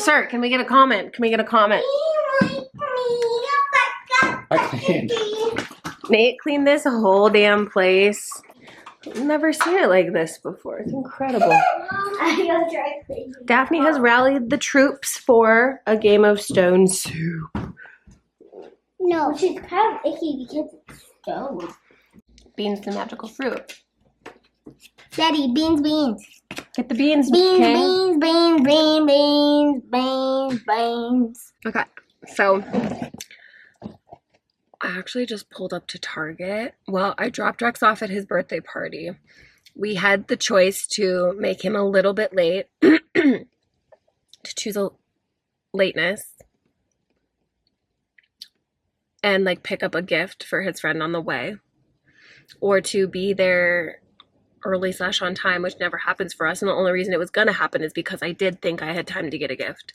Sir, can we get a comment? Can we get a comment? I cleaned. Nate cleaned this whole damn place. I've never seen it like this before. It's incredible. Daphne has rallied the troops for a game of stone soup. No, she's kind of icky because it's stone. Beans, the magical fruit. Daddy, beans. Get the beans, Beans, King. beans. Okay, so I actually just pulled up to Target. Well, I dropped Rex off at his birthday party. We had the choice to make him a little bit late, to choose a lateness, and like pick up a gift for his friend on the way, or to be there early / on time, which never happens for us. And the only reason it was gonna happen is because I did think I had time to get a gift.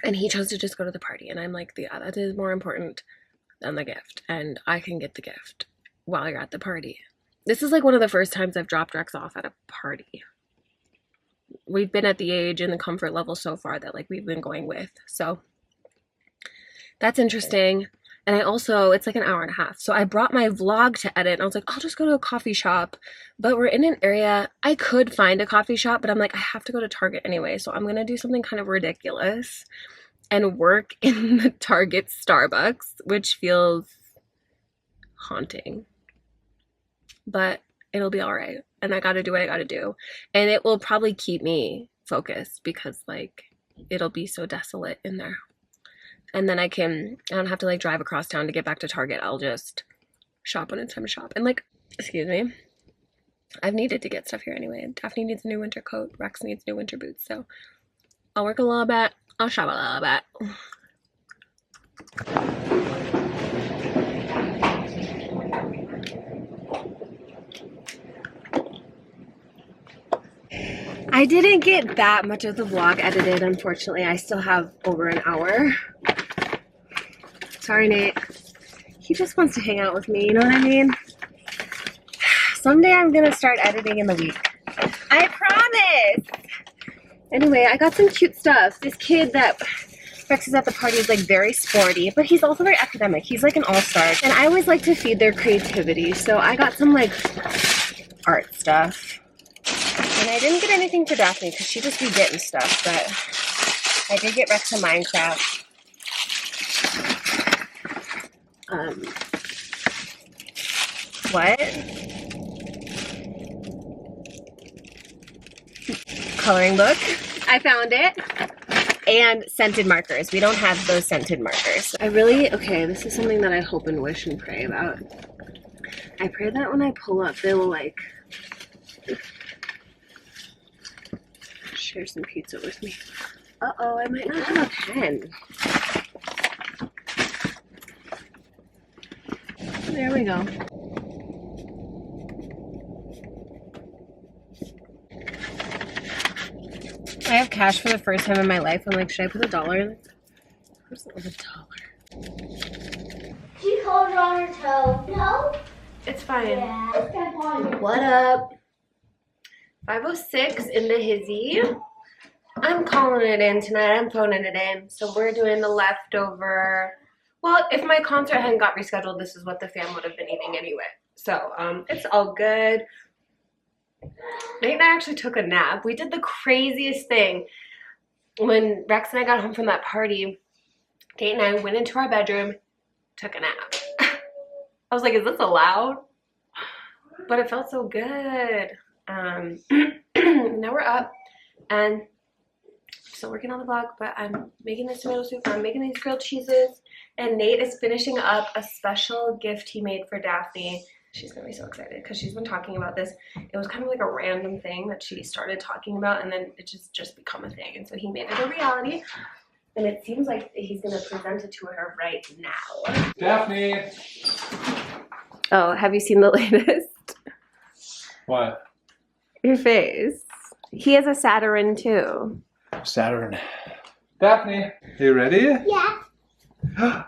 And he chose to just go to the party. And I'm like, yeah, that is more important than the gift. And I can get the gift while you're at the party. This is like one of the first times I've dropped Rex off at a party. We've been at the age and the comfort level so far that like we've been going with. So that's interesting. And I also, it's like an hour and a half. So I brought my vlog to edit. And I was like, I'll just go to a coffee shop. But we're in an area, I could find a coffee shop, but I'm like, I have to go to Target anyway. So I'm going to do something kind of ridiculous and work in the Target Starbucks, which feels haunting. But it'll be all right. And I got to do what I got to do. And it will probably keep me focused because like it'll be so desolate in there. And then I don't have to like drive across town to get back to Target. I'll just shop when it's time to shop. And like, excuse me, I've needed to get stuff here anyway. Daphne needs a new winter coat. Rex needs new winter boots. So I'll work a little bit. I'll shop a little bit. I didn't get that much of the vlog edited, unfortunately. I still have over an hour. Sorry, Nate. He just wants to hang out with me, you know what I mean? Someday I'm gonna start editing in the week. I promise! Anyway, I got some cute stuff. This kid that Rex is at the party is like very sporty, but he's also very academic. He's like an all-star. And I always like to feed their creativity, so I got some like art stuff. And I didn't get anything for Daphne because she just be getting stuff, but I did get Rex a Minecraft. What? Coloring book. I found it. And scented markers. We don't have those scented markers. Okay, this is something that I hope and wish and pray about. I pray that when I pull up, they will like share some pizza with me. Uh-oh, I might not have a pen. There we go. I have cash for the first time in my life. I'm like, should I put $1 in? I doesn't love $1. She called on her toe. No? It's fine. Yeah. What up? 5:06 in the hizzy. I'm calling it in tonight. I'm phoning it in. So we're doing the leftover. Well, if my concert hadn't got rescheduled, this is what the fam would have been eating anyway. So it's all good. Nate and I actually took a nap. We did the craziest thing. When Rex and I got home from that party, Kate and I went into our bedroom, took a nap. I was like, is this allowed? But it felt so good. Now we're up and still working on the vlog, but I'm making this tomato soup. I'm making these grilled cheeses, and Nate is finishing up a special gift he made for Daphne. She's gonna be so excited because she's been talking about this. It was kind of like a random thing that she started talking about, and then it just become a thing. And so he made it a reality, and it seems like he's gonna present it to her right now. Daphne! Oh, have you seen the latest? What? Your face. He has a Saturn too. Saturn. Daphne, you ready? Yeah. Heart?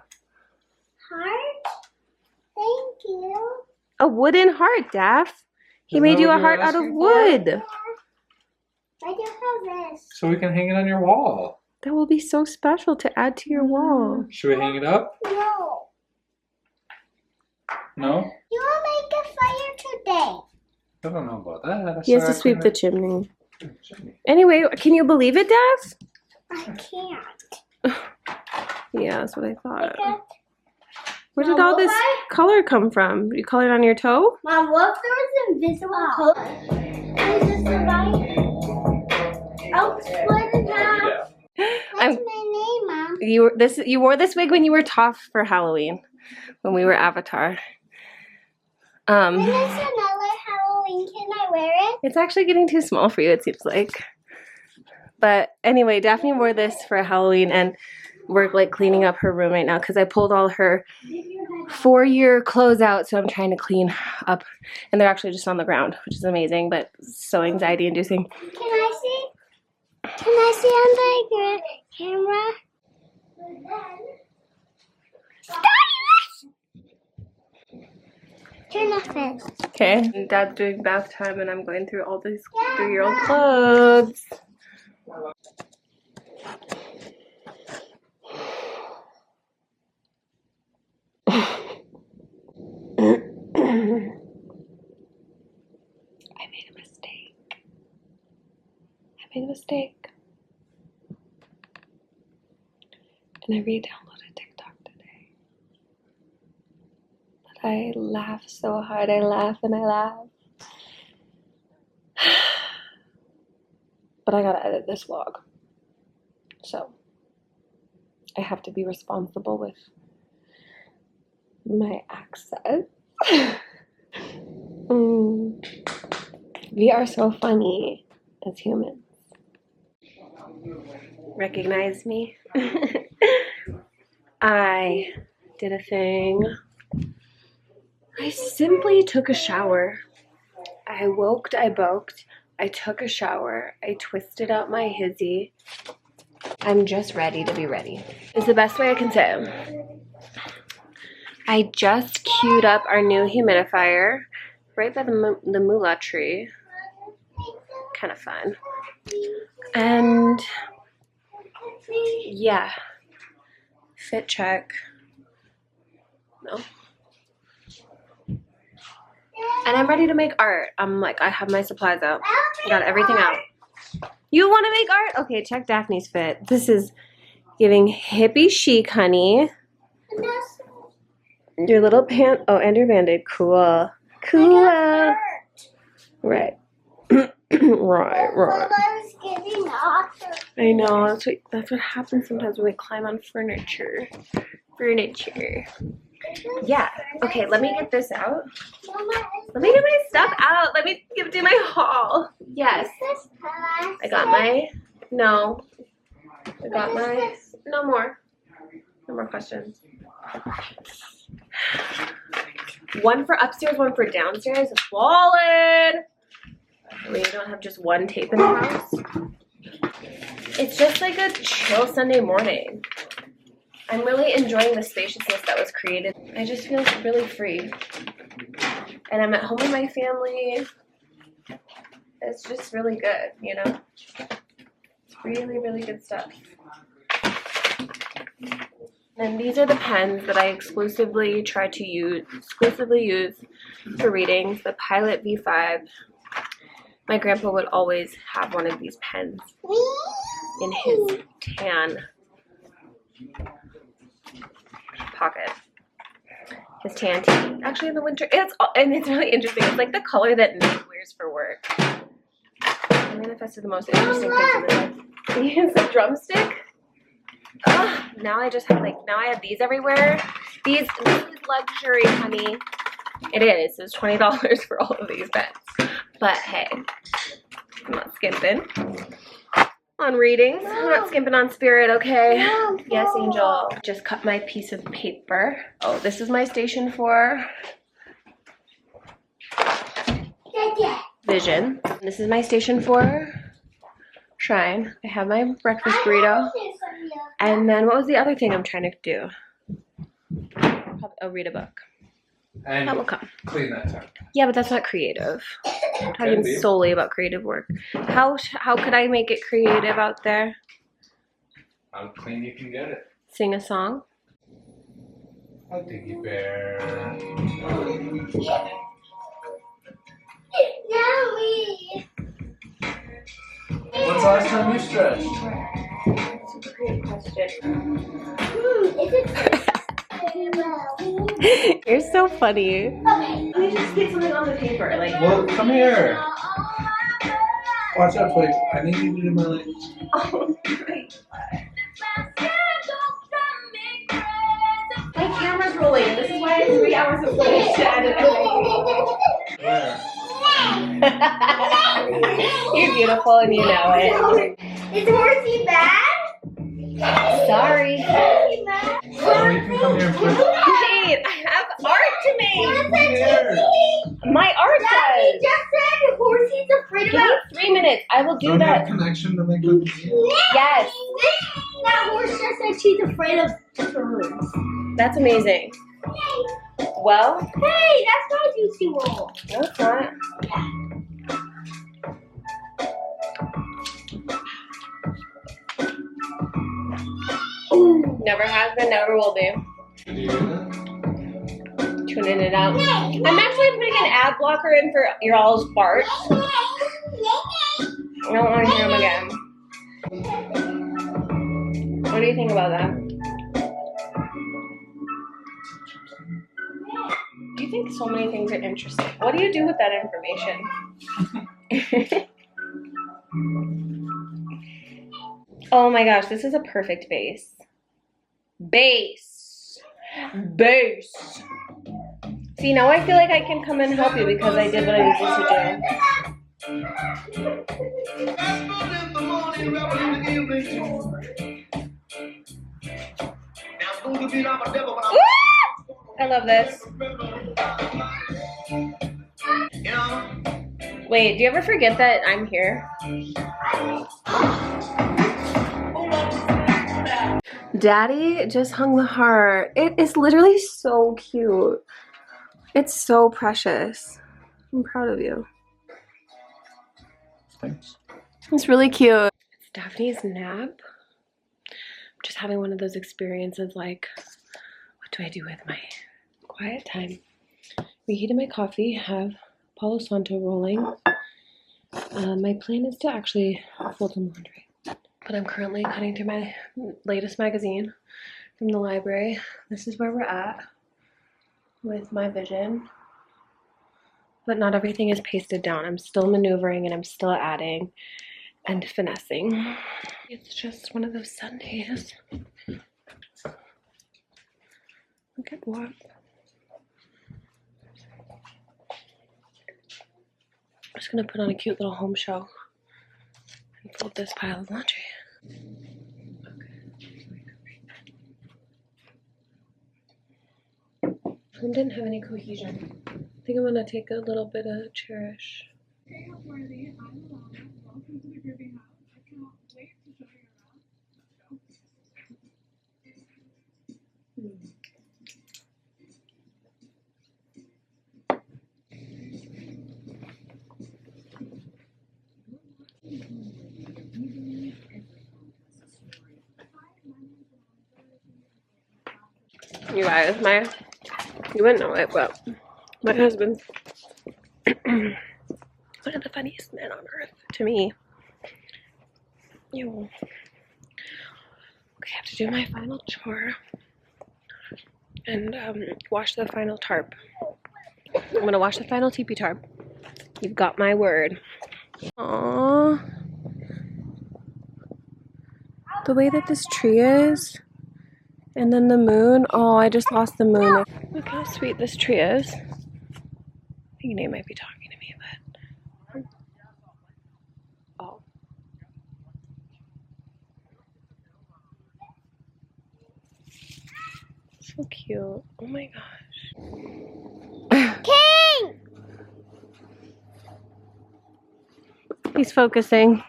Thank you. A wooden heart, Daph. He Isn't made that you what a you were heart out of asking for? wood. I do have this. So we can hang it on your wall. That will be so special to add to your wall. Should we hang it up? No. No? You will make a fire today. I don't know about that. He has to sweep the chimney. Anyway, can you believe it, Dav? I can't. Yeah, that's what I thought. Okay. Where did all this color come from? You colored on your toe? Mom, what if there was invisible color? Is this the right? Oh, split in half. That's I'm- my name, Mom. You wore this wig when you were Toph for Halloween, when we were Avatar. When is another Halloween? Can I wear it? It's actually getting too small for you, it seems like. But anyway, Daphne wore this for Halloween, and we're like cleaning up her room right now because I pulled all her 4-year clothes out, so I'm trying to clean up. And they're actually just on the ground, which is amazing, but so anxiety inducing. Can I see? Can I see on the camera? Stylus! Turn off it. Okay, Dad's doing bath time, and I'm going through all these 3-year-old clothes. I made a mistake. And I re-downloaded TikTok today. But I laugh so hard. I laugh and I laugh. But I gotta edit this vlog. So I have to be responsible with my accent. We are so funny as humans. Recognize me? I did a thing. I simply took a shower. I woked, I boked, I took a shower, I twisted up my hizzy. I'm just ready to be ready. It's the best way I can say it. I just queued up our new humidifier right by the moolah tree. Kind of fun. And yeah, fit check. No. And I'm ready to make art. I'm like, I have my supplies out. I got everything out. You want to make art? Okay, check Daphne's fit. This is giving hippie chic, honey. Your little pant. Oh, and your band-aid. Cool. Cool. Right. Right. I know. That's what happens sometimes when we climb on furniture. Yeah. Okay, let me get this out. Let me get my stuff out. Let me do my haul. Yes. I got my... No. I got my... No more. No more questions. One for upstairs, one for downstairs. Wallet! We don't have just one tape in the house. It's just like a chill Sunday morning. I'm really enjoying the spaciousness that was created. I just feel really free. And I'm at home with my family. It's just really good, you know? It's really, really good stuff. And these are the pens that I exclusively use for readings. The Pilot V5. My grandpa would always have one of these pens in his tan pocket. His tan tee. Actually, in the winter, it's really interesting. It's like the color that Nick wears for work. I manifested the most interesting things in my life. It's a drumstick. Oh, now I have these everywhere. This is luxury, honey. It is. It's $20 for all of these pens. But hey, I'm not skimping on readings. I'm not skimping on spirit, okay? Yes, Angel. Just cut my piece of paper. Oh, this is my station for Vision. This is my station for Shrine. I have my breakfast burrito. And then what was the other thing I'm trying to do? I'll read a book. And That will come. clean that time. Yeah, but that's not creative. I'm talking solely about creative work. How could I make it creative out there? How clean you can get it. Sing a song. A diggy bear. Now we. When's the last time you stretched? That's a great question. Is it You're so funny. okay. Let me just get something on the paper. Like, Well, come here. Watch out, please. I need you to do my legs. oh, great. My camera's rolling. This is why I have 3 hours of footage to edit everything. Where? You're beautiful and you know it. Is Horsey bad? Sorry. Horsey bad? Oh, you can come here first. Wait, I have art to What make. does it My art Daddy does. just said Horsey's afraid Give me about. 3 minutes. I will do Don't you have that. connection to make good music? Yes. That horse just said she's afraid of birds. That's amazing. Well, Hey, that's not juicy roll. no, it's not. Never has been, never will be. Did you do that? Tuning it out. I'm actually putting an ad blocker in for your all's farts. I don't want to hear them again. What do you think about that? You think so many things are interesting. What do you do with that information? Oh my gosh, this is a perfect base. Base. See, now I feel like I can come and help you because I did what I needed to do. I love this. Wait, do you ever forget that I'm here? Daddy just hung the heart. It is literally so cute. It's so precious. I'm proud of you. Thanks. It's really cute. It's Daphne's nap. I'm just having one of those experiences like, what do I do with my quiet time? Reheated my coffee, have Palo Santo rolling. My plan is to actually fold some laundry. But I'm currently cutting through my latest magazine from the library. This is where we're at with my vision. But not everything is pasted down. I'm still maneuvering and I'm still adding and finessing. It's just one of those Sundays. Look at what? I'm just gonna put on a cute little home show and fold this pile of laundry. I didn't have any cohesion. I think I'm gonna take a little bit of Cherish. You guys, you wouldn't know it, but my husband's one of the funniest men on earth to me. You. Okay, I have to do my final chore and wash the final tarp. I'm gonna wash the final teepee tarp. You've got my word. Aww. The way that this tree is, and then the moon. Oh, I just lost the moon. Look how sweet this tree is. I think Nate might be talking to me, but oh. So cute. Oh my gosh. King! He's focusing.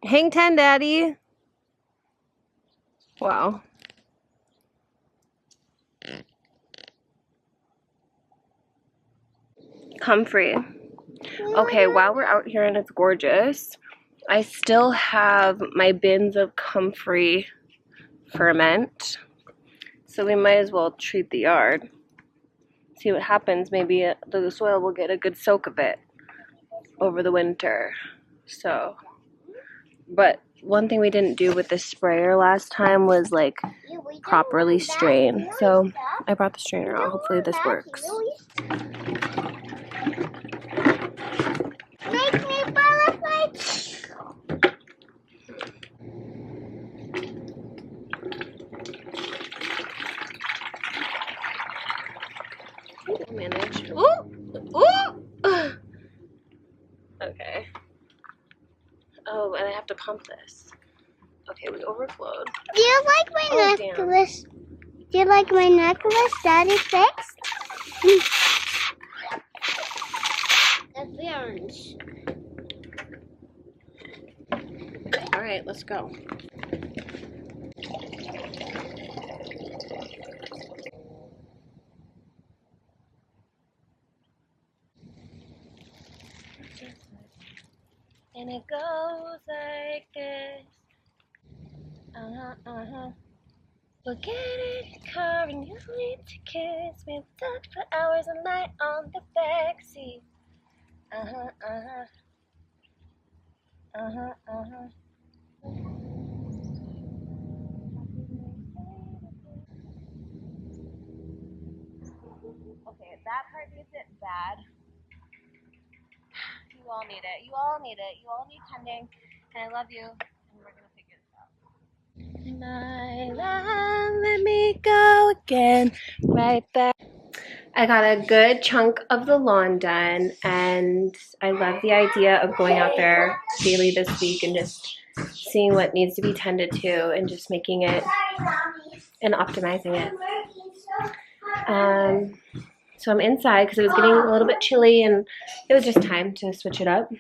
Hang 10, Daddy. Wow. comfrey. Okay, while we're out here and it's gorgeous, I still have my bins of comfrey ferment. So we might as well treat the yard. See what happens. Maybe the soil will get a good soak of it over the winter. So, but one thing we didn't do with the sprayer last time was like properly strain. So I brought the strainer out. Hopefully this works. Make me butterflies. Manage. Ooh! Ooh! Okay. Oh, and I have to pump this. Okay, we overflowed. Do you like my necklace? Do you like my necklace Daddy fixed? The burns. All right, let's go. And it goes like this. We'll get in the car and you need to kiss me. We'll talk for hours a night on the backseat. Okay, that heartbeat's it bad. You all need it. You all need it. You all need tending. And I love you. And we're gonna figure this out. My love, let me go again. Right back. I got a good chunk of the lawn done, and I love the idea of going out there daily this week and just seeing what needs to be tended to and just making it and optimizing it. So I'm inside because it was getting a little bit chilly and it was just time to switch it up.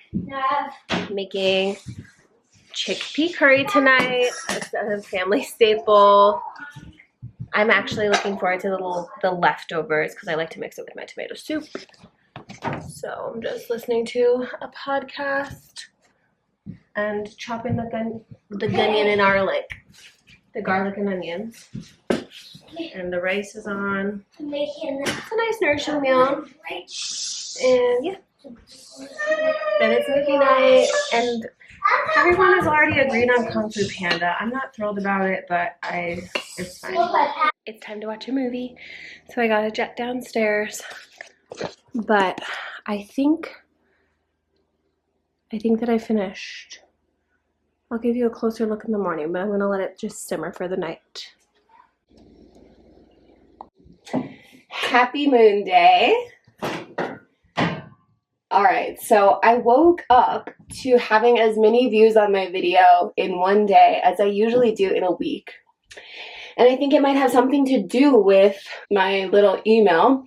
Making chickpea curry tonight. It's a family staple. I'm actually looking forward to the leftovers because I like to mix it with my tomato soup. So I'm just listening to a podcast and chopping the onion and garlic, the garlic and onions. And the rice is on. It's a nice nourishing meal. And yeah. Then it's movie night, and everyone has already agreed on Kung Fu Panda. I'm not thrilled about it, but it's fine. It's time to watch a movie, so I gotta jet downstairs. But I think that I finished. I'll give you a closer look in the morning, but I'm gonna let it just simmer for the night. Happy Moon Day. Alright, so I woke up to having as many views on my video in one day as I usually do in a week. And I think it might have something to do with my little email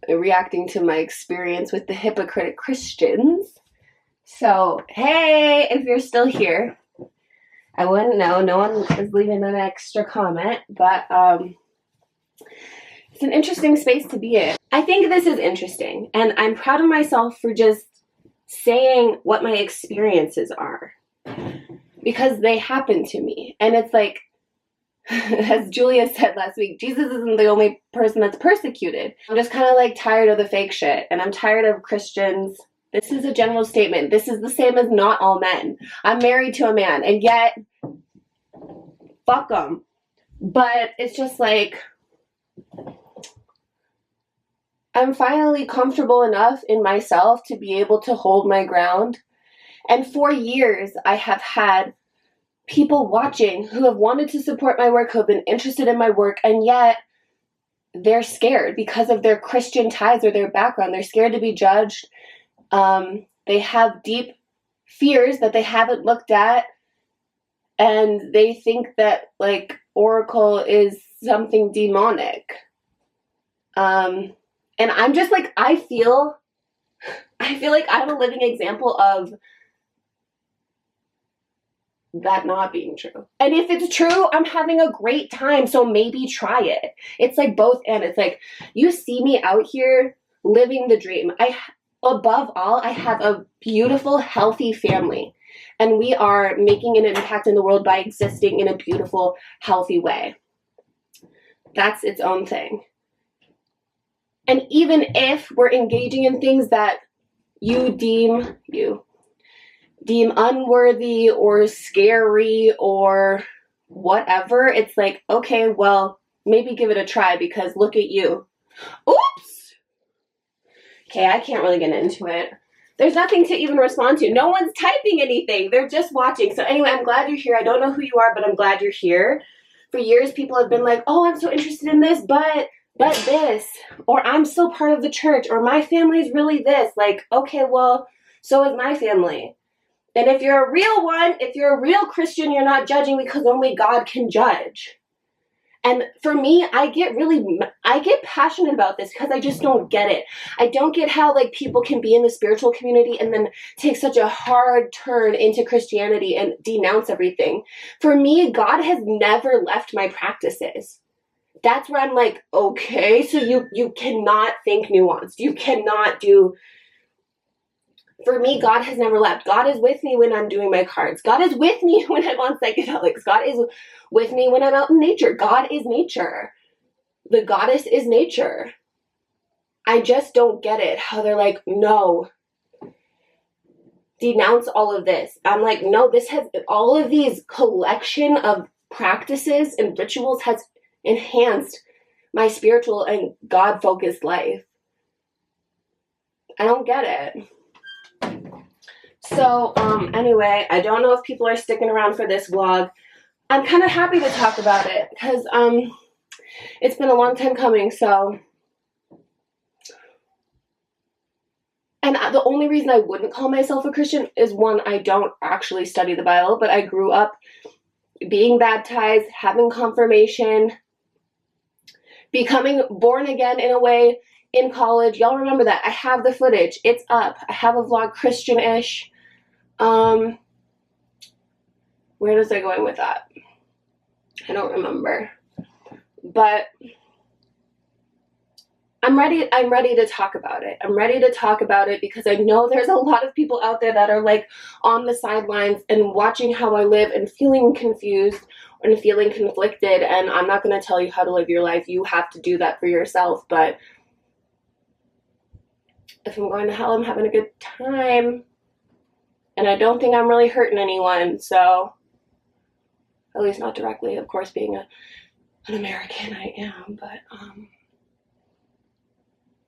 reacting to my experience with the hypocritic Christians. So, hey, if you're still here, I wouldn't know. No one is leaving an extra comment, but it's an interesting space to be in. I think this is interesting, and I'm proud of myself for just saying what my experiences are, because they happen to me. And it's like, as Julia said last week, Jesus isn't the only person that's persecuted. I'm just kind of like tired of the fake shit, and I'm tired of Christians. This is a general statement. This is the same as not all men. I'm married to a man, and yet, fuck them. But it's just like, I'm finally comfortable enough in myself to be able to hold my ground. And for years, I have had people watching who have wanted to support my work, who have been interested in my work, and yet they're scared because of their Christian ties or their background. They're scared to be judged. They have deep fears that they haven't looked at, and they think that, like, Oracle is something demonic. And I'm just like, I feel like I'm a living example of that not being true. And if it's true, I'm having a great time, so maybe try it. It's like both, and it's like, you see me out here living the dream. Above all, I have a beautiful, healthy family. And we are making an impact in the world by existing in a beautiful, healthy way. That's its own thing. And even if we're engaging in things that you deem unworthy or scary or whatever, it's like, okay, well, maybe give it a try because look at you. Oops! Okay, I can't really get into it. There's nothing to even respond to. No one's typing anything. They're just watching. So anyway, I'm glad you're here. I don't know who you are, but I'm glad you're here. For years, people have been like, oh, I'm so interested in this, but this, or I'm still part of the church, or my family is really this. Like, okay, well, so is my family. And if you're a real one, if you're a real Christian, you're not judging because only God can judge. And for me, I get passionate about this because I just don't get it. I don't get how like people can be in the spiritual community and then take such a hard turn into Christianity and denounce everything. For me, God has never left my practices. That's where I'm like, okay, so you cannot think nuanced. You cannot do... For me, God has never left. God is with me when I'm doing my cards. God is with me when I'm on psychedelics. God is with me when I'm out in nature. God is nature. The goddess is nature. I just don't get it. How they're like, no. Denounce all of this. I'm like, no, this has... All of these collection of practices and rituals has enhanced my spiritual and God-focused life. I don't get it. So, anyway, I don't know if people are sticking around for this vlog. I'm kind of happy to talk about it because, it's been a long time coming, so. And the only reason I wouldn't call myself a Christian is, one, I don't actually study the Bible, but I grew up being baptized, having confirmation, becoming born again in a way in college. Y'all remember that. I have the footage. It's up. I have a vlog, Christian-ish. Where was I going with that? I don't remember. But I'm ready to talk about it. I'm ready to talk about it because I know there's a lot of people out there that are like on the sidelines and watching how I live and feeling confused and feeling conflicted, and I'm not going to tell you how to live your life. You have to do that for yourself. But if I'm going to hell, I'm having a good time. And I don't think I'm really hurting anyone, so, at least not directly. Of course, being an American, I am, but,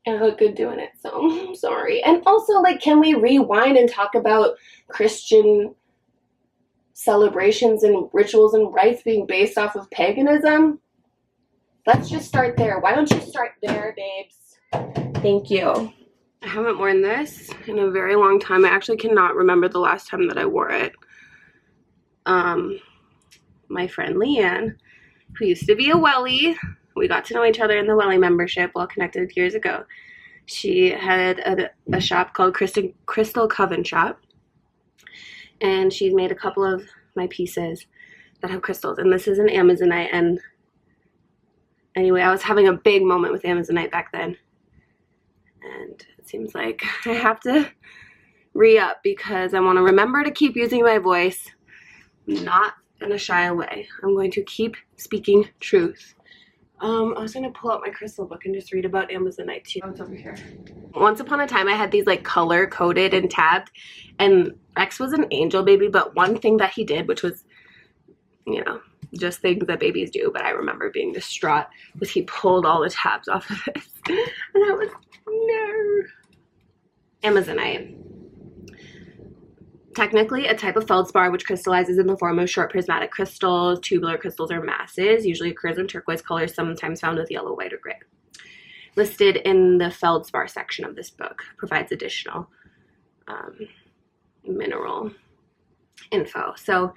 I look good doing it, so I'm sorry. And also, like, can we rewind and talk about Christian celebrations and rituals and rites being based off of paganism? Let's just start there. Why don't you start there, babes? Thank you. I haven't worn this in a very long time. I actually cannot remember the last time that I wore it. My friend Leanne, who used to be a welly, we got to know each other in the welly membership while connected years ago. She had a shop called Crystal Coven Shop, and she's made a couple of my pieces that have crystals, and this is an Amazonite. And anyway, I was having a big moment with Amazonite back then, and it seems like I have to re-up because I want to remember to keep using my voice, not in a shy way. I'm going to keep speaking truth. I was going to pull out my crystal book and just read about Amazonite too. Oh, it's over here. Once upon a time, I had these like color coded and tabbed, and Rex was an angel baby, but one thing that he did, which was, you know, just things that babies do, but I remember being distraught, was he pulled all the tabs off of this. And I was, no. Amazonite. Technically a type of feldspar which crystallizes in the form of short prismatic crystals, tubular crystals, or masses. Usually occurs in turquoise colors, sometimes found with yellow, white, or gray. Listed in the feldspar section of this book. Provides additional mineral info. So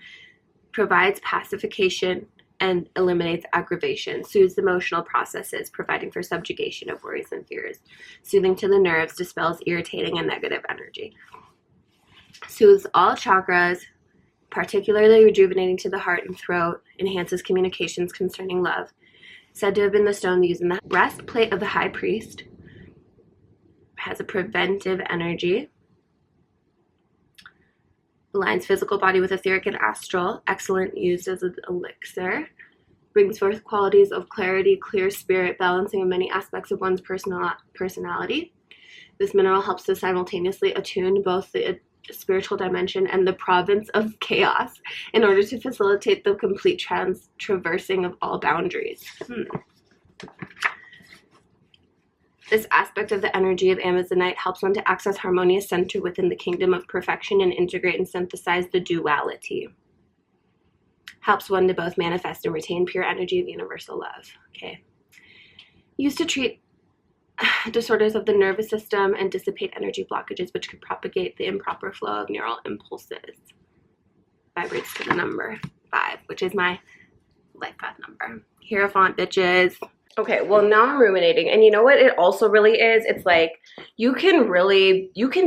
provides pacification and eliminates aggravation, soothes emotional processes, providing for subjugation of worries and fears, soothing to the nerves, dispels irritating and negative energy. Soothes all chakras, particularly rejuvenating to the heart and throat, enhances communications concerning love. Said to have been the stone used in the breastplate of the high priest. has a preventive energy. Aligns physical body with etheric and astral. Excellent used as an elixir. Brings forth qualities of clarity, clear spirit, balancing of many aspects of one's personality. This mineral helps to simultaneously attune both the spiritual dimension and the province of chaos in order to facilitate the complete traversing of all boundaries. This aspect of the energy of Amazonite helps one to access harmonious center within the kingdom of perfection and integrate and synthesize the duality. Helps one to both manifest and retain pure energy of universal love. Okay. Used to treat disorders of the nervous system and dissipate energy blockages which could propagate the improper flow of neural impulses. Vibrates to the number 5, which is my life path number. Hierophant, bitches. Okay, well now I'm ruminating, and you know what it also really is? It's like you can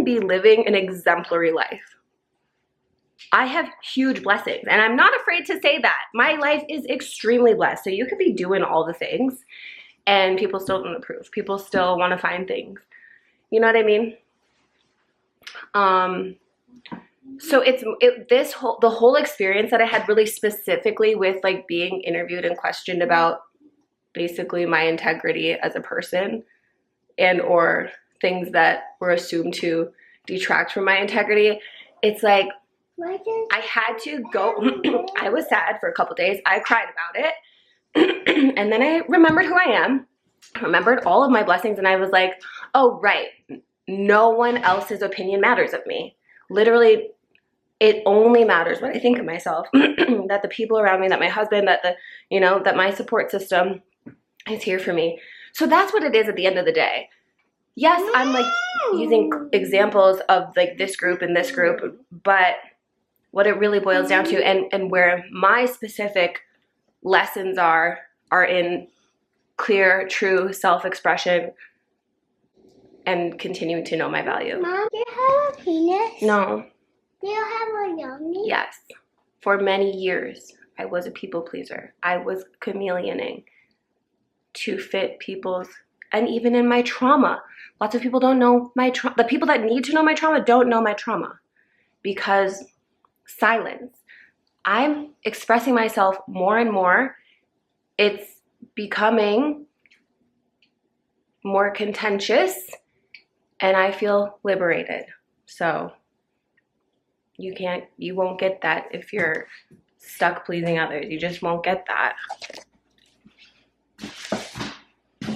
be living an exemplary life. I have huge blessings, and I'm not afraid to say that. My life is extremely blessed, so you could be doing all the things, and people still don't approve. People still want to find things. You know what I mean? So the whole experience that I had really specifically with like being interviewed and questioned about basically my integrity as a person and or things that were assumed to detract from my integrity. It's like I had to go. I was sad for a couple days. I cried about it. And then I remembered who I am, remembered all of my blessings, and I was like, oh, right. No one else's opinion matters of me. Literally, it only matters what I think of myself, that the people around me, that my husband, that that my support system is here for me. So that's what it is at the end of the day. Yes, I'm like using examples of like this group and this group, but what it really boils down to and where my specific lessons are in clear, true self-expression and continuing to know my value. Mom, do you have a penis? No. Do you have a yummy? Yes. For many years, I was a people pleaser. I was chameleoning to fit people's, and even in my trauma. Lots of people don't know my trauma. The people that need to know my trauma don't know my trauma because silence. I'm expressing myself more and more. It's becoming more contentious and I feel liberated. So you won't get that if you're stuck pleasing others. You just won't get that.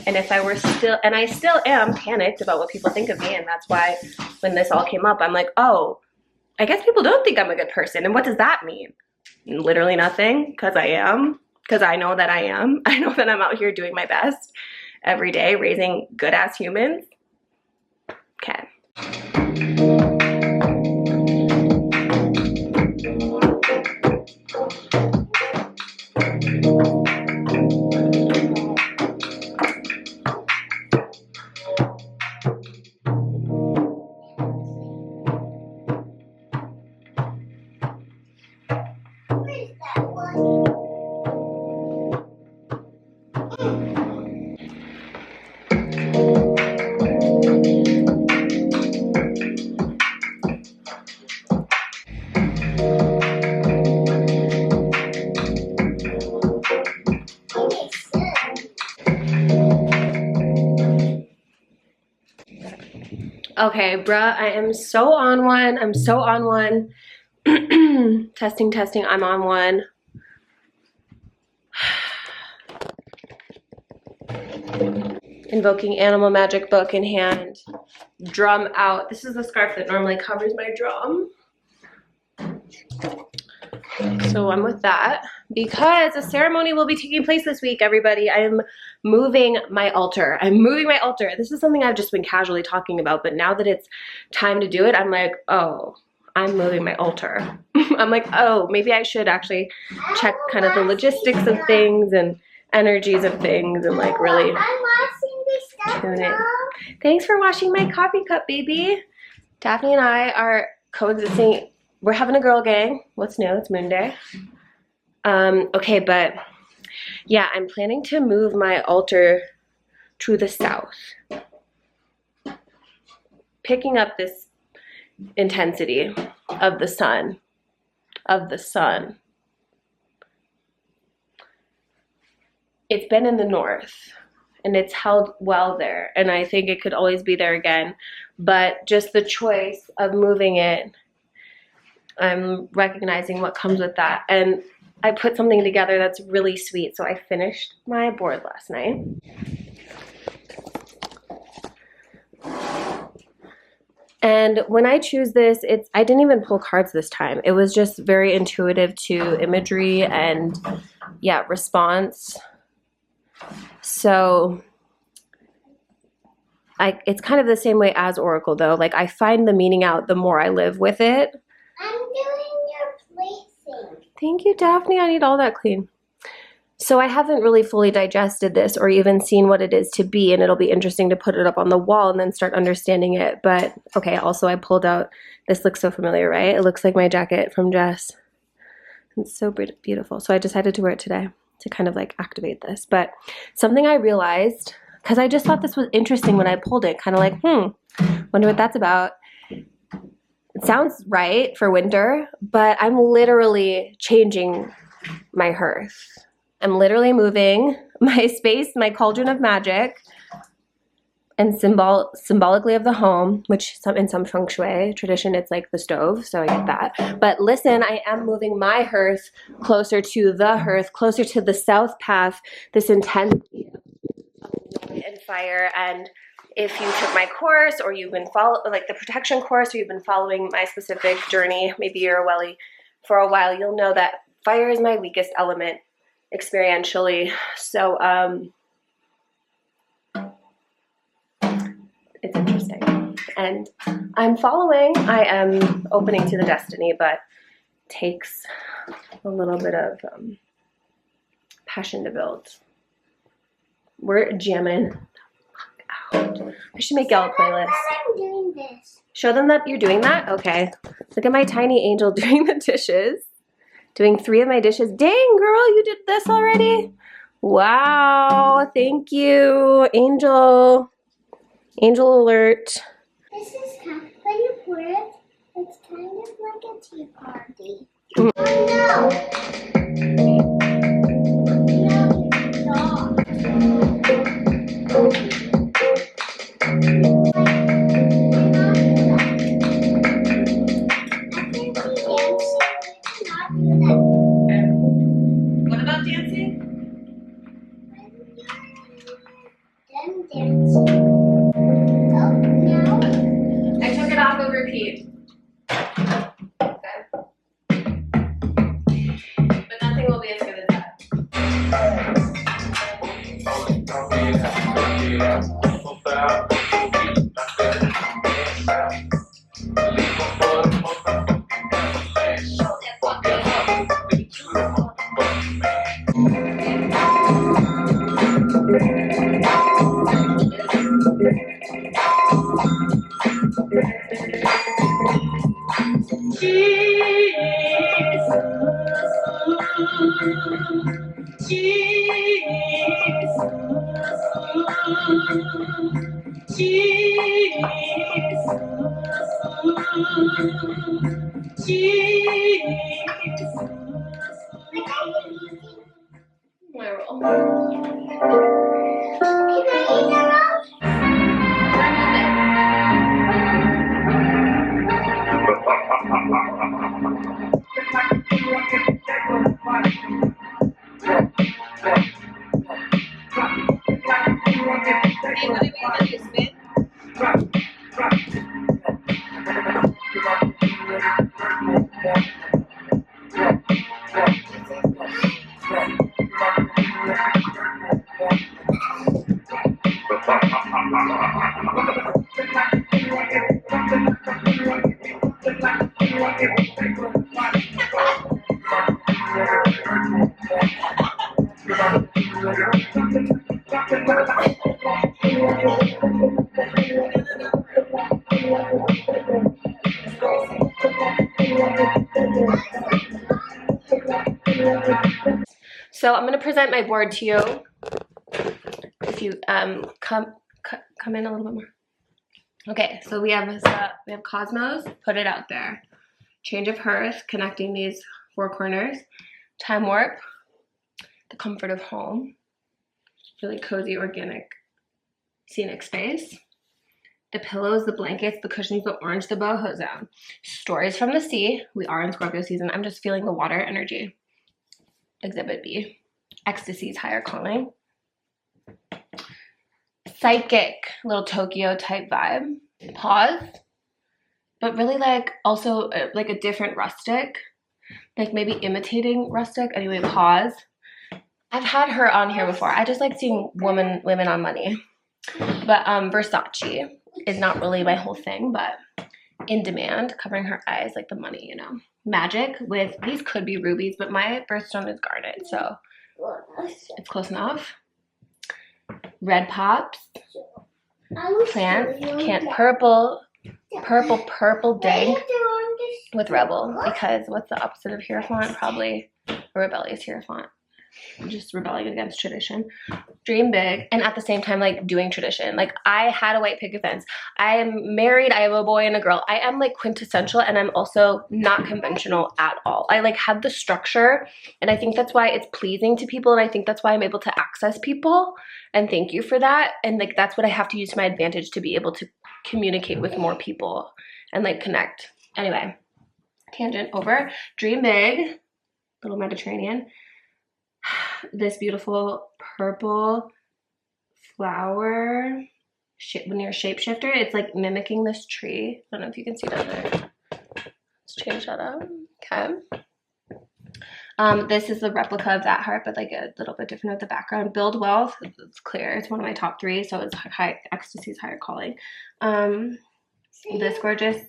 And if I were still, and I still am panicked about what people think of me, and that's why when this all came up, I'm like, oh, I guess people don't think I'm a good person. And what does that mean? Literally nothing, because I am, because I know that I am. I know that I'm out here doing my best every day, raising good-ass humans. Okay. Okay, bruh, I am so on one. I'm so on one. Testing, I'm on one. Invoking animal magic book in hand. Drum out. This is the scarf that normally covers my drum. So I'm with that because a ceremony will be taking place this week, everybody. I am moving my altar. This is something I've just been casually talking about, but now that it's time to do it, I'm like, oh, I'm moving my altar. I'm like, oh, maybe I should actually check kind of the logistics of things and energies of things and like really tune in. Thanks for washing my coffee cup, baby. Daphne and I are coexisting. We're having a girl gang. What's new? It's Moon Day. Okay, but yeah, I'm planning to move my altar to the south. picking up this intensity of the sun, It's been in the north and it's held well there, and I think it could always be there again, but just the choice of moving it, I'm recognizing what comes with that. And I put something together that's really sweet. So I finished my board last night. And when I choose this, I didn't even pull cards this time. It was just very intuitive to imagery and, yeah, response. So it's kind of the same way as Oracle, though. Like, I find the meaning out the more I live with it. I'm doing your placing. Thank you, Daphne. I need all that clean. So I haven't really fully digested this or even seen what it is to be, and it'll be interesting to put it up on the wall and then start understanding it. But, okay, also I pulled out, this looks so familiar, right? It looks like my jacket from Jess. It's so beautiful. So I decided to wear it today to kind of like activate this. But something I realized, because I just thought this was interesting when I pulled it, kind of like, wonder what that's about. It sounds right for winter, but I'm literally changing my hearth. I'm literally moving my space, my cauldron of magic, and symbolically of the home, which in some feng shui tradition, it's like the stove, so I get that. But listen, I am moving my hearth closer to the hearth, closer to the south path, this intensity of joy and fire. And if you took my course, or you've been like the protection course, or you've been following my specific journey, maybe you're a welly for a while, you'll know that fire is my weakest element experientially. So it's interesting, and I'm following. I am opening to the destiny, but takes a little bit of passion to build. We're jamming out. I should make y'all a playlist. I'm doing this. Show them that you're doing that. Okay, look at my tiny angel doing the dishes. Doing 3 of my dishes. Dang, girl, you did this already? Wow, thank you, Angel. Angel alert. This is when you pour it, it's kind of like a tea party. Oh no! What about dancing? I took it off of repeat. Okay. But nothing will be as good as that. So I'm going to present my board to you. If you come in a little bit more. Okay, so we have Cosmos, put it out there. Change of hearth, connecting these four corners. Time warp, the comfort of home. Really cozy, organic, scenic space. The pillows, the blankets, the cushions, the orange, the boho zone. Stories from the sea. We are in Scorpio season. I'm just feeling the water energy. Exhibit B. Ecstasy's higher calling. Psychic, little Tokyo type vibe. Pause. But really like also like a different rustic. Like maybe imitating rustic. Anyway, pause. I've had her on here before. I just like seeing women on money. But Versace is not really my whole thing, but in demand, covering her eyes like the money, you know. Magic with, these could be rubies, but my birthstone is garnet, so it's close enough. Red pops, plants, can't purple dank with rebel, because what's the opposite of Hierophant? Probably a rebellious Hierophant. Just rebelling against tradition. Dream big, and at the same time like doing tradition. Like I had a white picket fence. I am married, I have a boy and a girl. I am like quintessential, and I'm also not conventional at all. I like have the structure, and I think that's why it's pleasing to people, and I think that's why I'm able to access people, and thank you for that. And like that's what I have to use to my advantage to be able to communicate with more people and like connect. Anyway, tangent over. Dream big, little Mediterranean. This beautiful purple flower near shapeshifter. It's like mimicking this tree. I don't know if you can see down there. Let's change that up. Okay. This is the replica of that heart, but like a little bit different with the background. Build wealth. It's clear. It's one of my top 3, so it's high ecstasy's higher calling. This gorgeous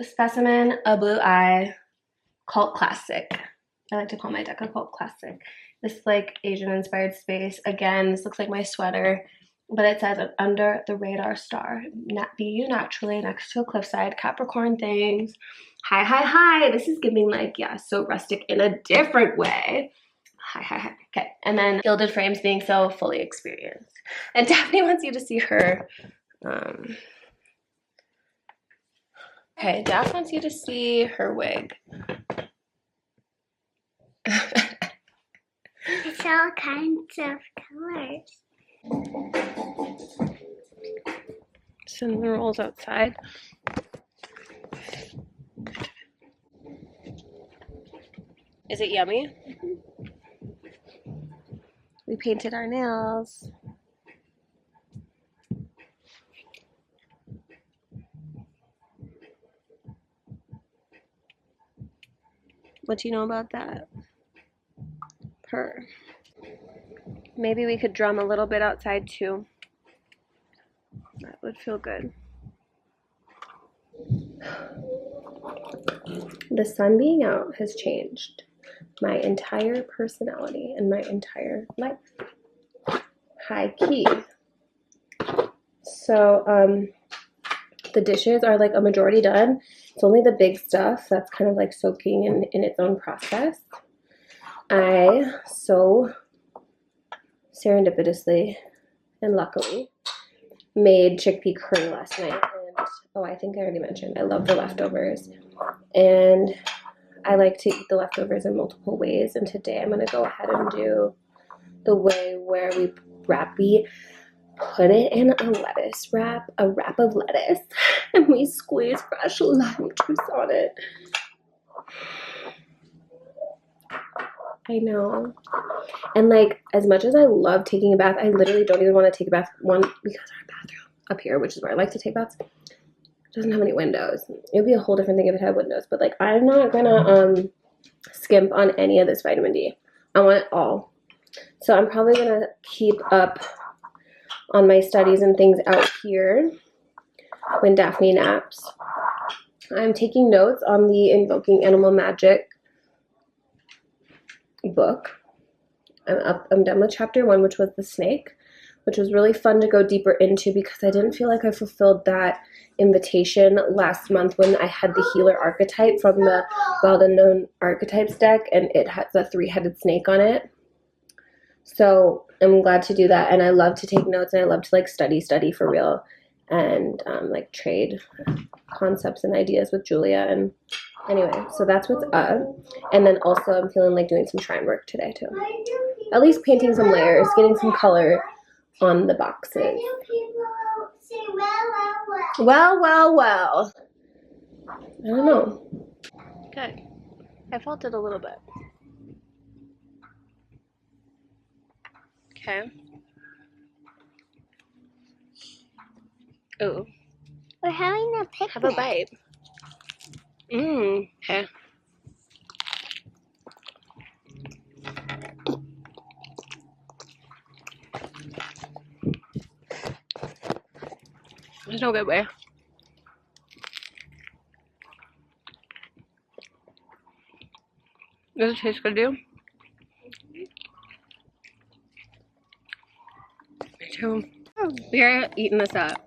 specimen, a blue eye, cult classic. I like to call my deck a cult classic. This like Asian inspired space. Again, this looks like my sweater, but it says under the radar star. Be you naturally next to a cliffside. Capricorn things. Hi, hi, hi. This is giving like, yeah, so rustic in a different way. Hi, hi, hi. Okay. And then gilded frames being so fully experienced. And Daphne wants you to see her. Okay, Daphne wants you to see her wig. It's all kinds of colors. Cinnamon rolls outside. Is it yummy? We painted our nails. What do you know about that? Her. Maybe we could drum a little bit outside too. That would feel good. The sun being out has changed my entire personality and my entire life. High key. So the dishes are like a majority done. It's only the big stuff that's kind of like soaking in its own process. I so serendipitously and luckily made chickpea curry last night, and oh, I think I already mentioned I love the leftovers, and I like to eat the leftovers in multiple ways, and today I'm going to go ahead and do the way where we put it in a lettuce wrap, a wrap of lettuce, and we squeeze fresh lime juice on it. I know. And like, as much as I love taking a bath, I literally don't even want to take a bath. One, because our bathroom up here, which is where I like to take baths, doesn't have any windows. It would be a whole different thing if it had windows. But like, I'm not gonna skimp on any of this vitamin D. I want it all. So I'm probably gonna keep up on my studies and things out here when Daphne naps. I'm taking notes on the Invoking Animal Magic book. I'm done with chapter 1, which was the snake, which was really fun to go deeper into because I didn't feel like I fulfilled that invitation last month when I had the healer archetype from the Wild Unknown Archetypes deck, and it has a 3-headed snake on it. So I'm glad to do that, and I love to take notes, and I love to like study for real. and like trade concepts and ideas with Julia. And anyway, so that's what's up. And then also I'm feeling like doing some shrine work today too. At least painting some layers, getting some color on the boxes. Well. I don't know. Okay. I felt it a little bit. Okay. Oh. We're having a picnic. Have a bite. Okay. There's no good way. Does it taste good to you? Me too. We are eating this up.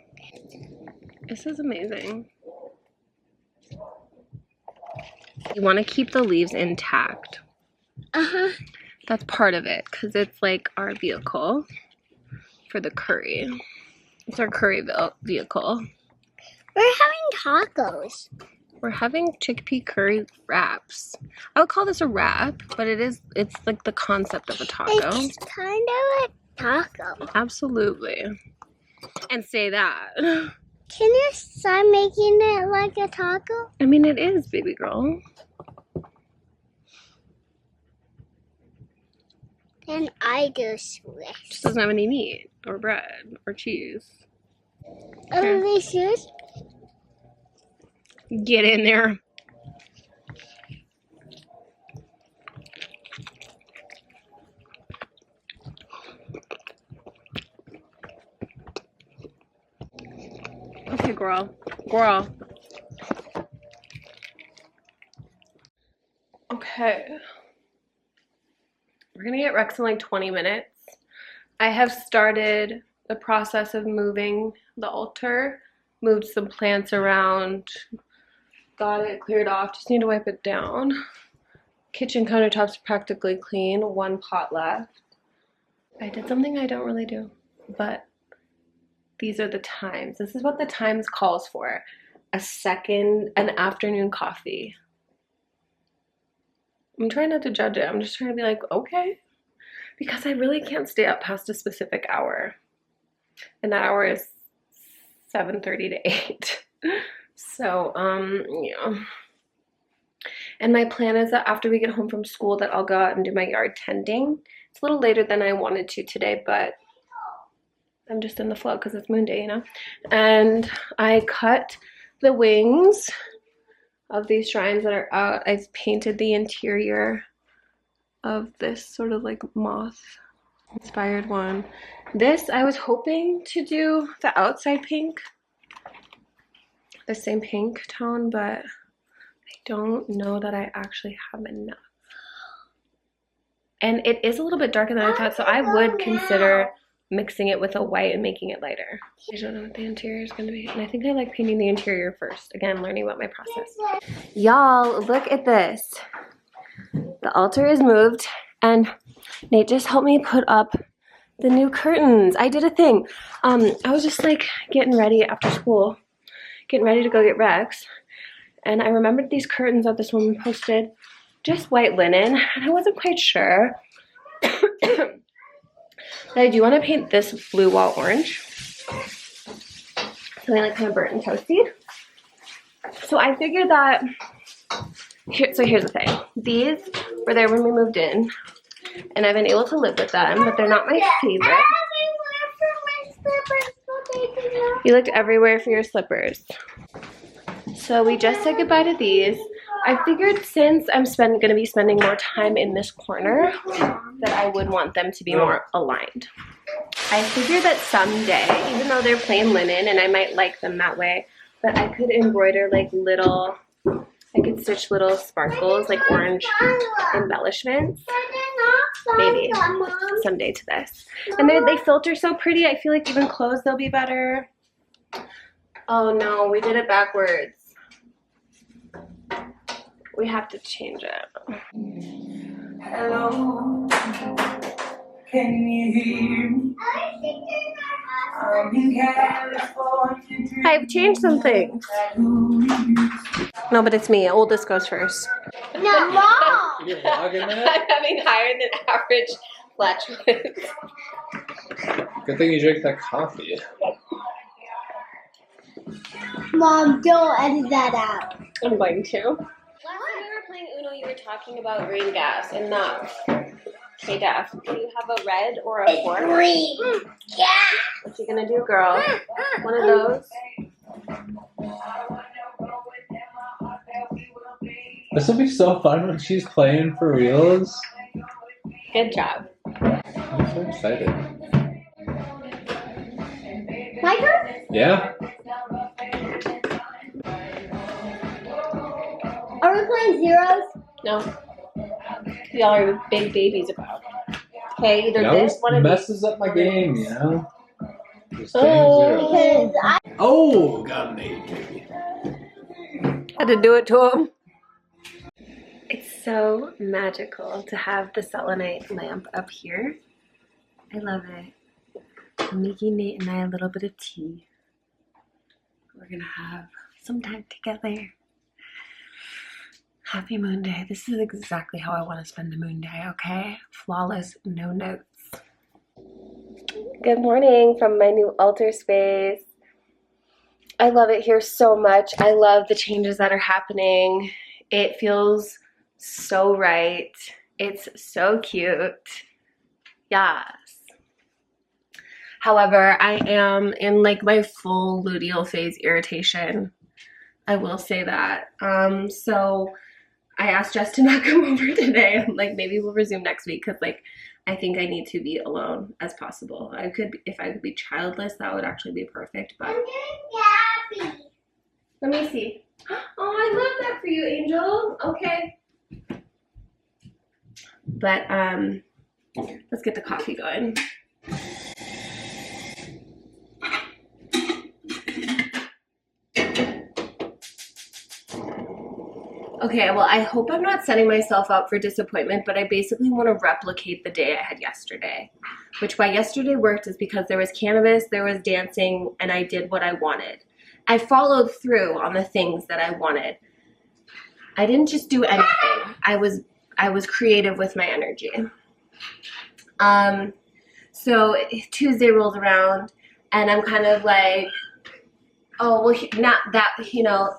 This is amazing. You want to keep the leaves intact. Uh-huh. That's part of it, because it's like our vehicle for the curry. It's our curry vehicle. We're having tacos. We're having chickpea curry wraps. I would call this a wrap, but it's like the concept of a taco. It's kind of a taco. Absolutely. And say that. Can you start making it like a taco? I mean, it is, baby girl. Then I do Swiss. Just doesn't have any meat or bread or cheese. Delicious. Get in there. Okay, girl. Okay. We're gonna get Rex in like 20 minutes. I have started the process of moving the altar, moved some plants around, got it cleared off, just need to wipe it down. Kitchen countertops practically clean, one pot left. I did something I don't really do, but these are the times. This is what the times calls for. An afternoon coffee. I'm trying not to judge it. I'm just trying to be like, okay. Because I really can't stay up past a specific hour. And that hour is 7:30 to 8. So, yeah. And my plan is that after we get home from school that I'll go out and do my yard tending. It's a little later than I wanted to today, but I'm just in the flow because it's moon day, you know? And I cut the wings of these shrines that are out. I've painted the interior of this sort of like moth inspired one. This I was hoping to do the outside pink, the same pink tone, but I don't know that I actually have enough. And it is a little bit darker than I thought, so I would consider mixing it with a white and making it lighter. I don't know what the interior is going to be. And I think I like painting the interior first. Again, learning about my process. Y'all, look at this. The altar is moved and Nate just helped me put up the new curtains. I did a thing. I was just like getting ready after school, getting ready to go get Rex. And I remembered these curtains that this woman posted, just white linen. And I wasn't quite sure. I do want to paint this blue wall orange. Something like kind of burnt and toasty. So I figured that, here's the thing. These were there when we moved in, and I've been able to live with them, but they're not my favorite. You looked everywhere for your slippers. So we just said goodbye to these. I figured since I'm going to be spending more time in this corner, that I would want them to be more aligned. I figured that someday, even though they're plain linen and I might like them that way, but I could embroider like I could stitch little sparkles, like orange embellishments. Maybe someday to this. And they filter so pretty, I feel like even clothes they'll be better. Oh no, we did it backwards. We have to change it. Hello, can you hear me? I'm in California I've changed some things. No, but it's me. Oldest goes first. No, Mom. You vlogging that? I'm having higher than average flatulence. Good thing you drank that coffee. Mom, don't edit that out. I'm going to. Last time we were playing Uno, you were talking about green gas and not. Okay, Daph, do you have a red or a fork? Green. Yeah. What you gonna do, girl? One of those? This will be so fun when she's playing for reals. Good job. I'm so excited. My turn? Yeah. Are we playing zeros? No. Y'all are big babies about. Okay, either That this, one of these. messes up my game, you know? Just getting Oh. zeros. Because I Oh, got an 8, baby. Had to do it to him. It's so magical to have the selenite lamp up here. I love it. I'm making Nate and I a little bit of tea. We're gonna have some time together. Happy Moon Day. This is exactly how I want to spend a moon day, okay? Flawless, no notes. Good morning from my new altar space. I love it here so much. I love the changes that are happening. It feels so right. It's so cute. Yes. However, I am in like my full luteal phase irritation. I will say that. So I asked Jess to not come over today. I'm like, maybe we'll resume next week because like I think I need to be alone as possible. If I could be childless, that would actually be perfect. But happy. let me see. Oh, I love that for you, Angel. Okay. But let's get the coffee going. Okay, well, I hope I'm not setting myself up for disappointment, but I basically want to replicate the day I had yesterday. Which why yesterday worked is because there was cannabis, there was dancing, and I did what I wanted. I followed through on the things that I wanted. I didn't just do anything. I was creative with my energy. So Tuesday rolls around, and I'm kind of like, oh, well, not that, you know,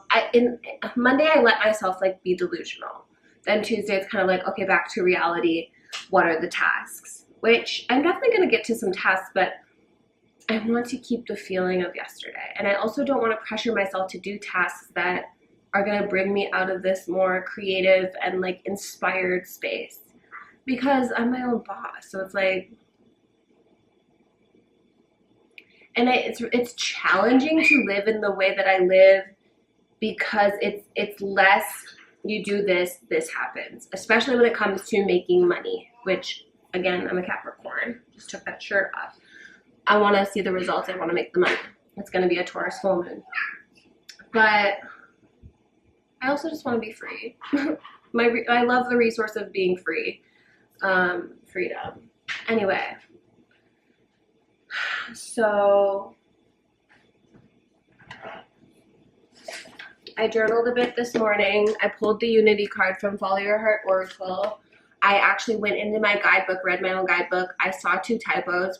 Monday I let myself like be delusional. Then Tuesday it's kind of like, okay, back to reality. What are the tasks? Which I'm definitely going to get to some tasks, but I want to keep the feeling of yesterday. And I also don't want to pressure myself to do tasks that are going to bring me out of this more creative and like inspired space. Because I'm my own boss. So it's like, and it's challenging to live in the way that I live because it's less you do this happens, especially when it comes to making money, which again, I'm a Capricorn, just took that shirt off. I want to see the results. I want to make the money. It's going to be a Taurus full moon. But I also just want to be free. I love the resource of being free. Freedom. Anyway. So I journaled a bit this morning. I pulled the Unity card from Follow Your Heart Oracle. I actually went into my guidebook, read my own guidebook. I saw 2 typos,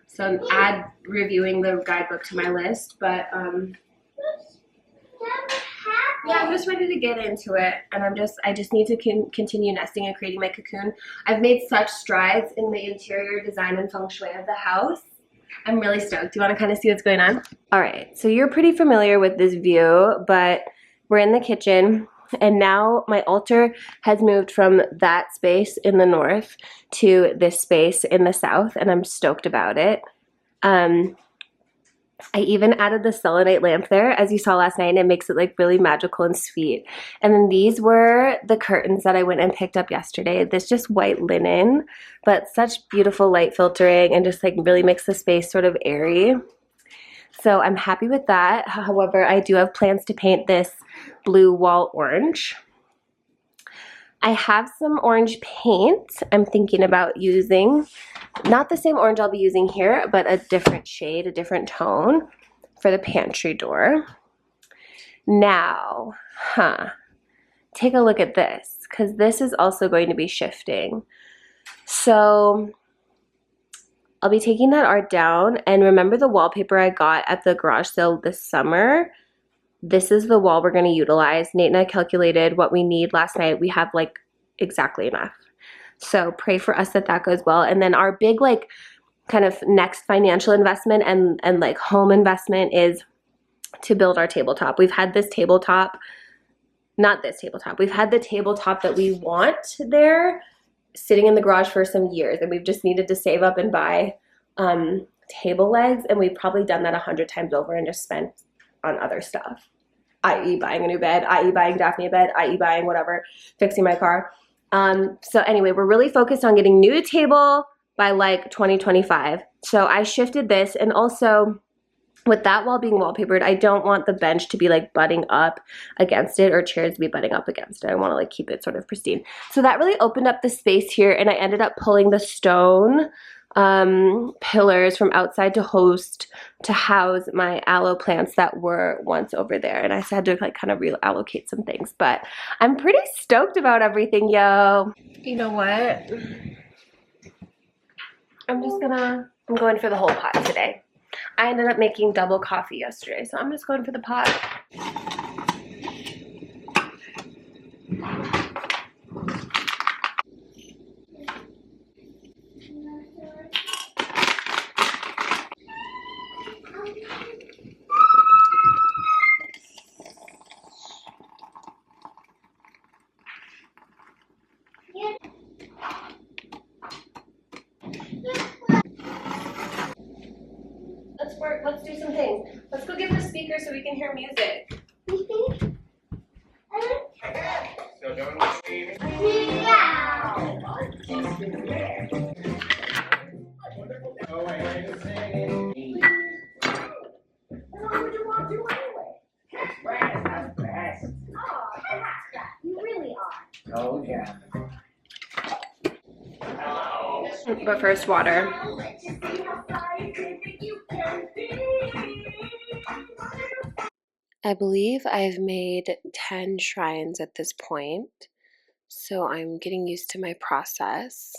so add reviewing the guidebook to my list. But yeah, I'm just ready to get into it, and I just need to continue nesting and creating my cocoon. I've made such strides in the interior design and feng shui of the house. I'm really stoked. Do you want to kind of see what's going on? All right, so you're pretty familiar with this view, but we're in the kitchen, and now my altar has moved from that space in the north to this space in the south, and I'm stoked about it. I even added the selenite lamp there, as you saw last night, and it makes it like really magical and sweet. And then these were the curtains that I went and picked up yesterday. This just white linen, but such beautiful light filtering and just like really makes the space sort of airy. So I'm happy with that. However, I do have plans to paint this blue wall orange. I have some orange paint I'm thinking about using. Not the same orange I'll be using here, but a different shade, a different tone for the pantry door. Now, take a look at this, because this is also going to be shifting. So I'll be taking that art down, and remember the wallpaper I got at the garage sale this summer? This is the wall we're going to utilize. Nate and I calculated what we need last night. We have like exactly enough. So pray for us that that goes well. And then our big like kind of next financial investment and like home investment is to build our tabletop. We've had this tabletop, not this tabletop. We've had the tabletop that we want there sitting in the garage for some years, and we've just needed to save up and buy table legs, and we've probably done that 100 times over and just spent on other stuff, i.e. buying a new bed, i.e. buying Daphne a bed, i.e. buying whatever, fixing my car. So anyway, we're really focused on getting new table by like 2025. So I shifted this, and also with that wall being wallpapered, I don't want the bench to be like butting up against it or chairs to be butting up against it. I want to like keep it sort of pristine. So that really opened up the space here, and I ended up pulling the stone pillars from outside to house my aloe plants that were once over there, and I had to like kind of reallocate some things, but I'm pretty stoked about everything, yo. You know what? I'm going for the whole pot today. I ended up making double coffee yesterday, so I'm just going for the pot. Let's do some things. Let's go get the speaker so we can hear music. You really are. Oh, yeah. But first, water. I believe I've made 10 shrines at this point, so I'm getting used to my process,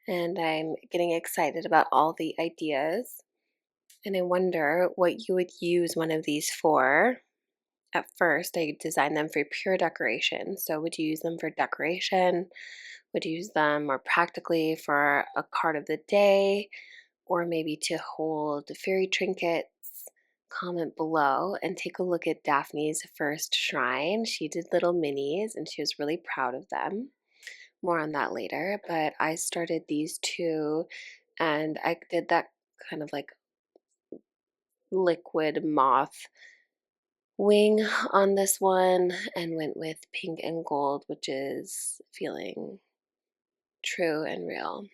and I'm getting excited about all the ideas, and I wonder what you would use one of these for. At first, I designed them for pure decoration, so would you use them for decoration? Would you use them more practically for a card of the day, or maybe to hold fairy trinkets? Comment below and take a look at Daphne's first shrine. She did little minis and she was really proud of them. More on that later, but I started these two and I did that kind of like liquid moth wing on this one and went with pink and gold, which is feeling true and real.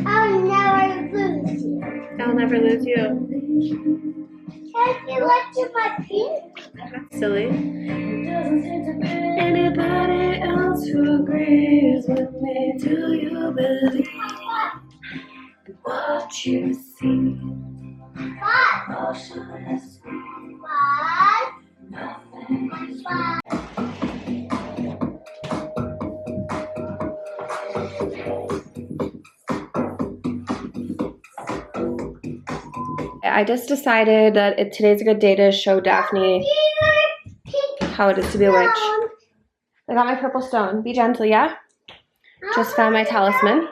I'll never lose you. I'll never lose you. Can't you let to my pink? That's silly. Anybody else who agrees with me? Do you believe what you see? What? What? What? I just decided that today's a good day to show Daphne how it is to be a witch. I got my purple stone. Be gentle, yeah? Just found my talisman.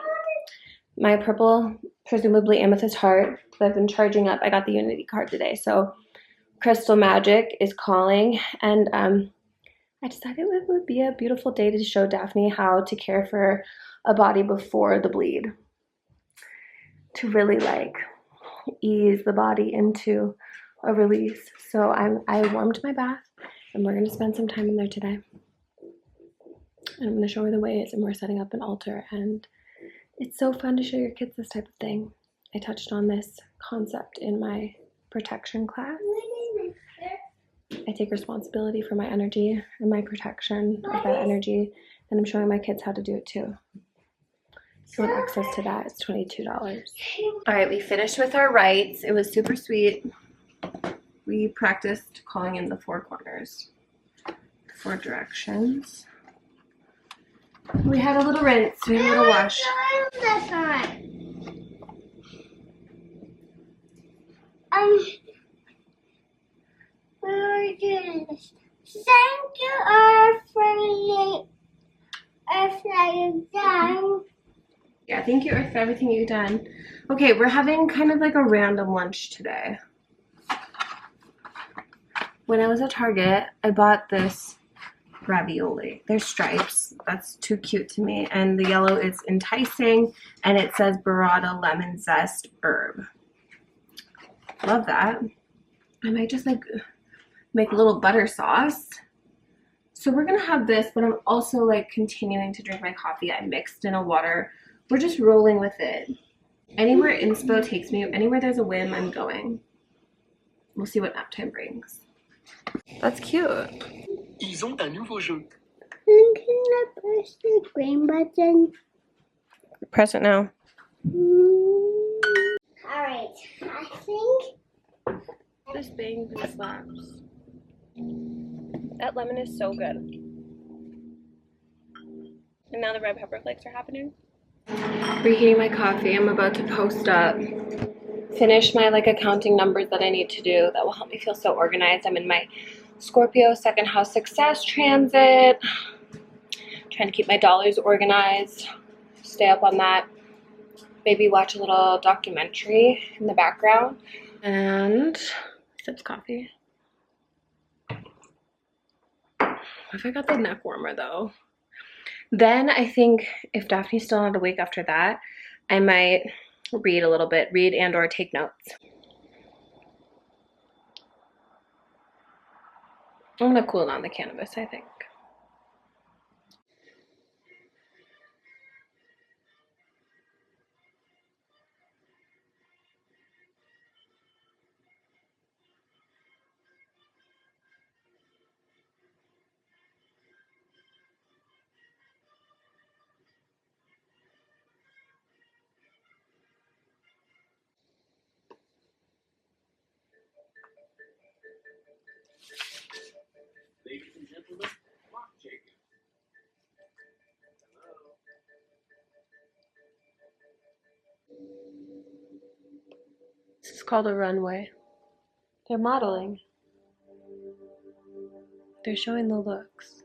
My purple, presumably amethyst heart that I've been charging up. I got the Unity card today. So crystal magic is calling. And I decided it would be a beautiful day to show Daphne how to care for a body before the bleed. To really like ease the body into a release. So I warmed my bath and we're going to spend some time in there today. And I'm going to show her the ways, and we're setting up an altar, and it's so fun to show your kids this type of thing. I touched on this concept in my protection class. I take responsibility for my energy and my protection of that energy, and I'm showing my kids how to do it too. If you want access to that, it's $22. All right, we finished with our rites. It was super sweet. We practiced calling in the 4 corners, 4 directions. We had a little rinse, we had a little wash. We're doing this. Thank you, Earth, for you've done. Yeah, thank you, Earth, for everything you've done. Okay, we're having kind of like a random lunch today. When I was at Target, I bought this ravioli. There's stripes. That's too cute to me. And the yellow is enticing, and it says burrata lemon zest herb. Love that. I might just like make a little butter sauce. So we're gonna have this, but I'm also like continuing to drink my coffee. I mixed in a water. We're just rolling with it. Anywhere inspo takes me, anywhere there's a whim, I'm going. We'll see what nap time brings. That's cute. Ils ont un nouveau jeu. Can I press the green button? Press it now. Alright, I think. This bangs and slaps. That lemon is so good. And now the red pepper flakes are happening. Reheating my coffee. I'm about to post up. Finish my like accounting numbers that I need to do. That will help me feel so organized. I'm in my Scorpio 2nd house success transit. Trying to keep my dollars organized. Stay up on that. Maybe watch a little documentary in the background. And sips coffee. If I got the neck warmer though. Then I think if Daphne's still not awake after that, I might read a little bit, read and or take notes. I'm gonna cool down the cannabis, I think. Ladies and gentlemen, Mark Jacob. This is called a runway. They're modeling. They're showing the looks.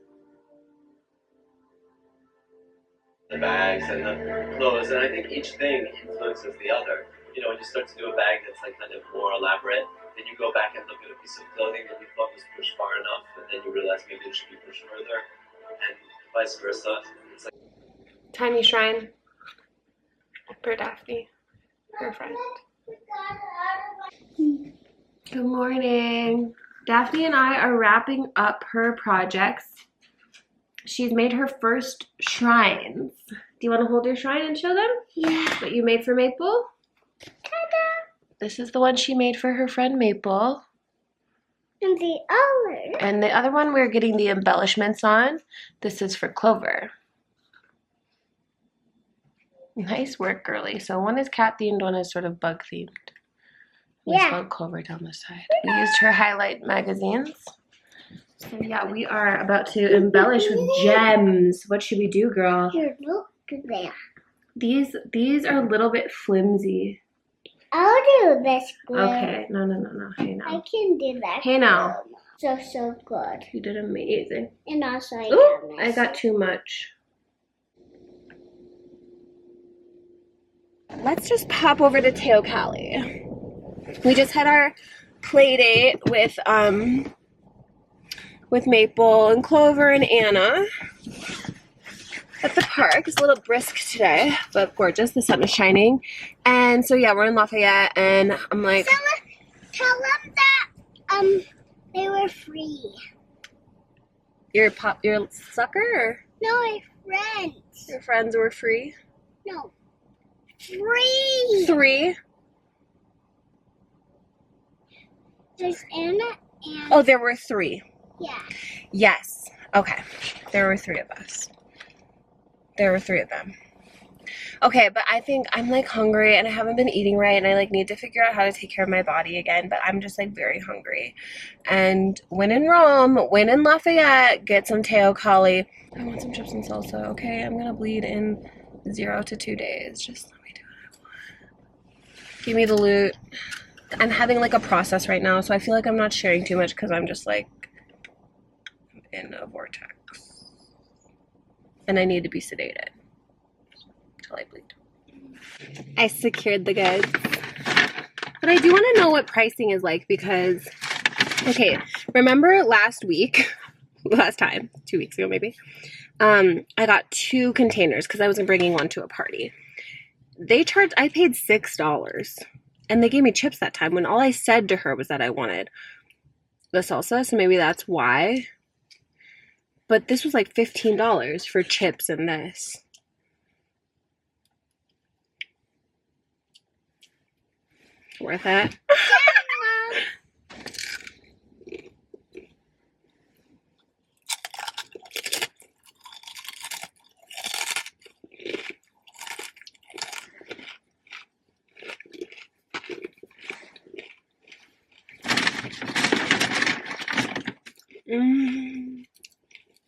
The bags and the clothes, and I think each thing influences the other. You know, when you start to do a bag that's like kind of more elaborate, then you go back and look at a piece of clothing that you thought was pushed far enough, and then you realize maybe it should be pushed further, and vice versa. It's like Tiny shrine for Daphne, her friend. Good morning. Daphne and I are wrapping up her projects. She's made her first shrines. Do you want to hold your shrine and show them? Yeah. What you made for Maple? Ta-da! This is the one she made for her friend Maple. And the other. And the other one we're getting the embellishments on. This is for Clover. Nice work, girly. So one is cat themed, one is sort of bug themed. We Yeah. spelled Clover down the side. We used her highlight magazines. So yeah, we are about to embellish with gems. What should we do, girl? Here, look there. These are a little bit flimsy. I'll do this glue. Okay, no. Hey I now. can do that. Hey now. glue. So good. You did amazing. And also I Ooh, got I this. got too much. Let's just pop over to Teo Cali. We just had our play date with Maple and Clover and Anna at the park. It's a little brisk today, but gorgeous. The sun is shining. And so yeah, we're in Lafayette, and I'm like, Tell them that they were free. your sucker? Or No, my friends. your friends were free? No. Free. 3. There's Anna And Oh, there were 3. yeah. Yes. Okay. There were 3 of us. There were 3 of them. Okay, but I think I'm like hungry and I haven't been eating right and I like need to figure out how to take care of my body again, but I'm just like very hungry. And when in Rome, when in Lafayette, get some teocalli. I want some chips and salsa, okay? I'm gonna bleed in 0 to 2 days. Just let me do what I want. Give me the loot. I'm having like a process right now, so I feel like I'm not sharing too much because I'm just like in a vortex. And I need to be sedated until I bleed. I secured the goods. But I do want to know what pricing is like because, okay, remember last week, last time, 2 weeks ago maybe, I got 2 containers because I wasn't bringing one to a party. I paid $6 and they gave me chips that time when all I said to her was that I wanted the salsa, so maybe that's why. But this was like $15 for chips and this. Worth it.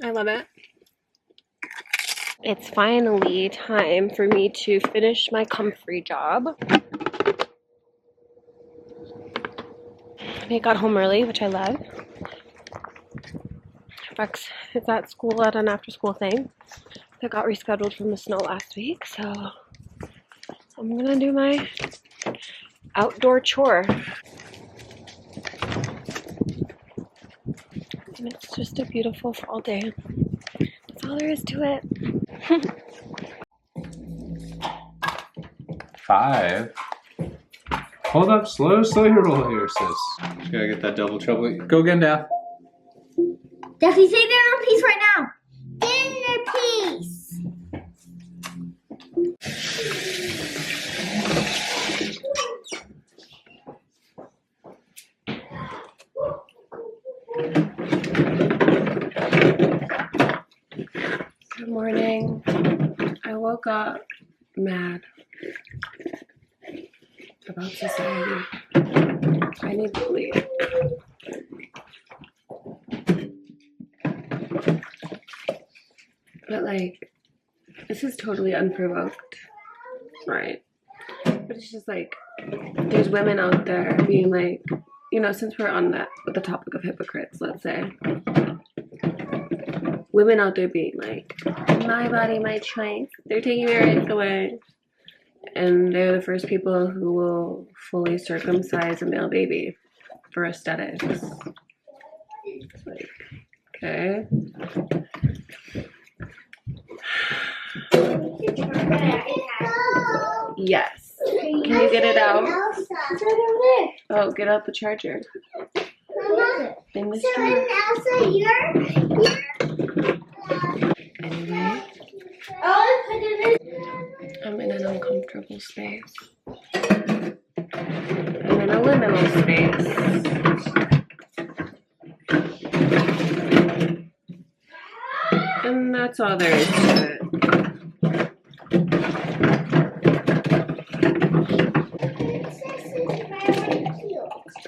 I love it. It's finally time for me to finish my comfrey job. I got home early, which I love. Rex is at school at an after-school thing that got rescheduled from the snow last week, so I'm gonna do my outdoor chore. And it's just a beautiful fall day. That's all there is to it. 5. Hold up, slow your roll here, sis. Just gotta get that double trouble. Go again, Dad. Definitely say dinner piece right now. Dinner piece. Good morning. I woke up mad about society. I need to leave. But like, this is totally unprovoked, right? But it's just like, there's women out there being like, you know, since we're on the topic of hypocrites, let's say, women out there being like, my body, my choice. They're taking their rights away. And they're the first people who will fully circumcise a male baby for aesthetics. It's like, okay. Yes. Can you get it out? It's right over there. Oh, get out the charger. Mama. In the So street. Elsa, you're Anyway, oh, put it in. I'm in an uncomfortable space. I'm in a liminal space. And that's all there is to it.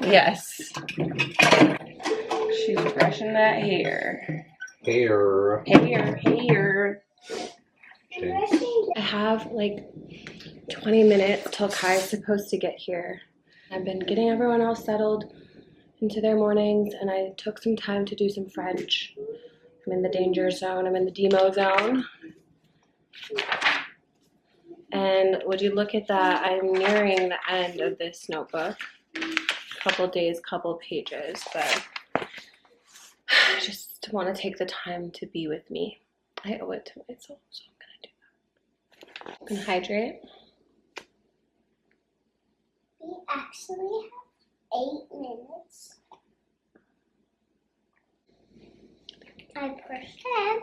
Yes. She's brushing that hair. Hair. Hair. I have like 20 minutes till Kai's supposed to get here. I've been getting everyone else settled into their mornings and I took some time to do some French. I'm in the danger zone. I'm in the demo zone. And would you look at that, I'm nearing the end of this notebook. Couple days, couple pages, but I just want to take the time to be with me. I owe it to myself, so I'm gonna do that. I'm gonna hydrate. We actually have 8 minutes. I pushed it.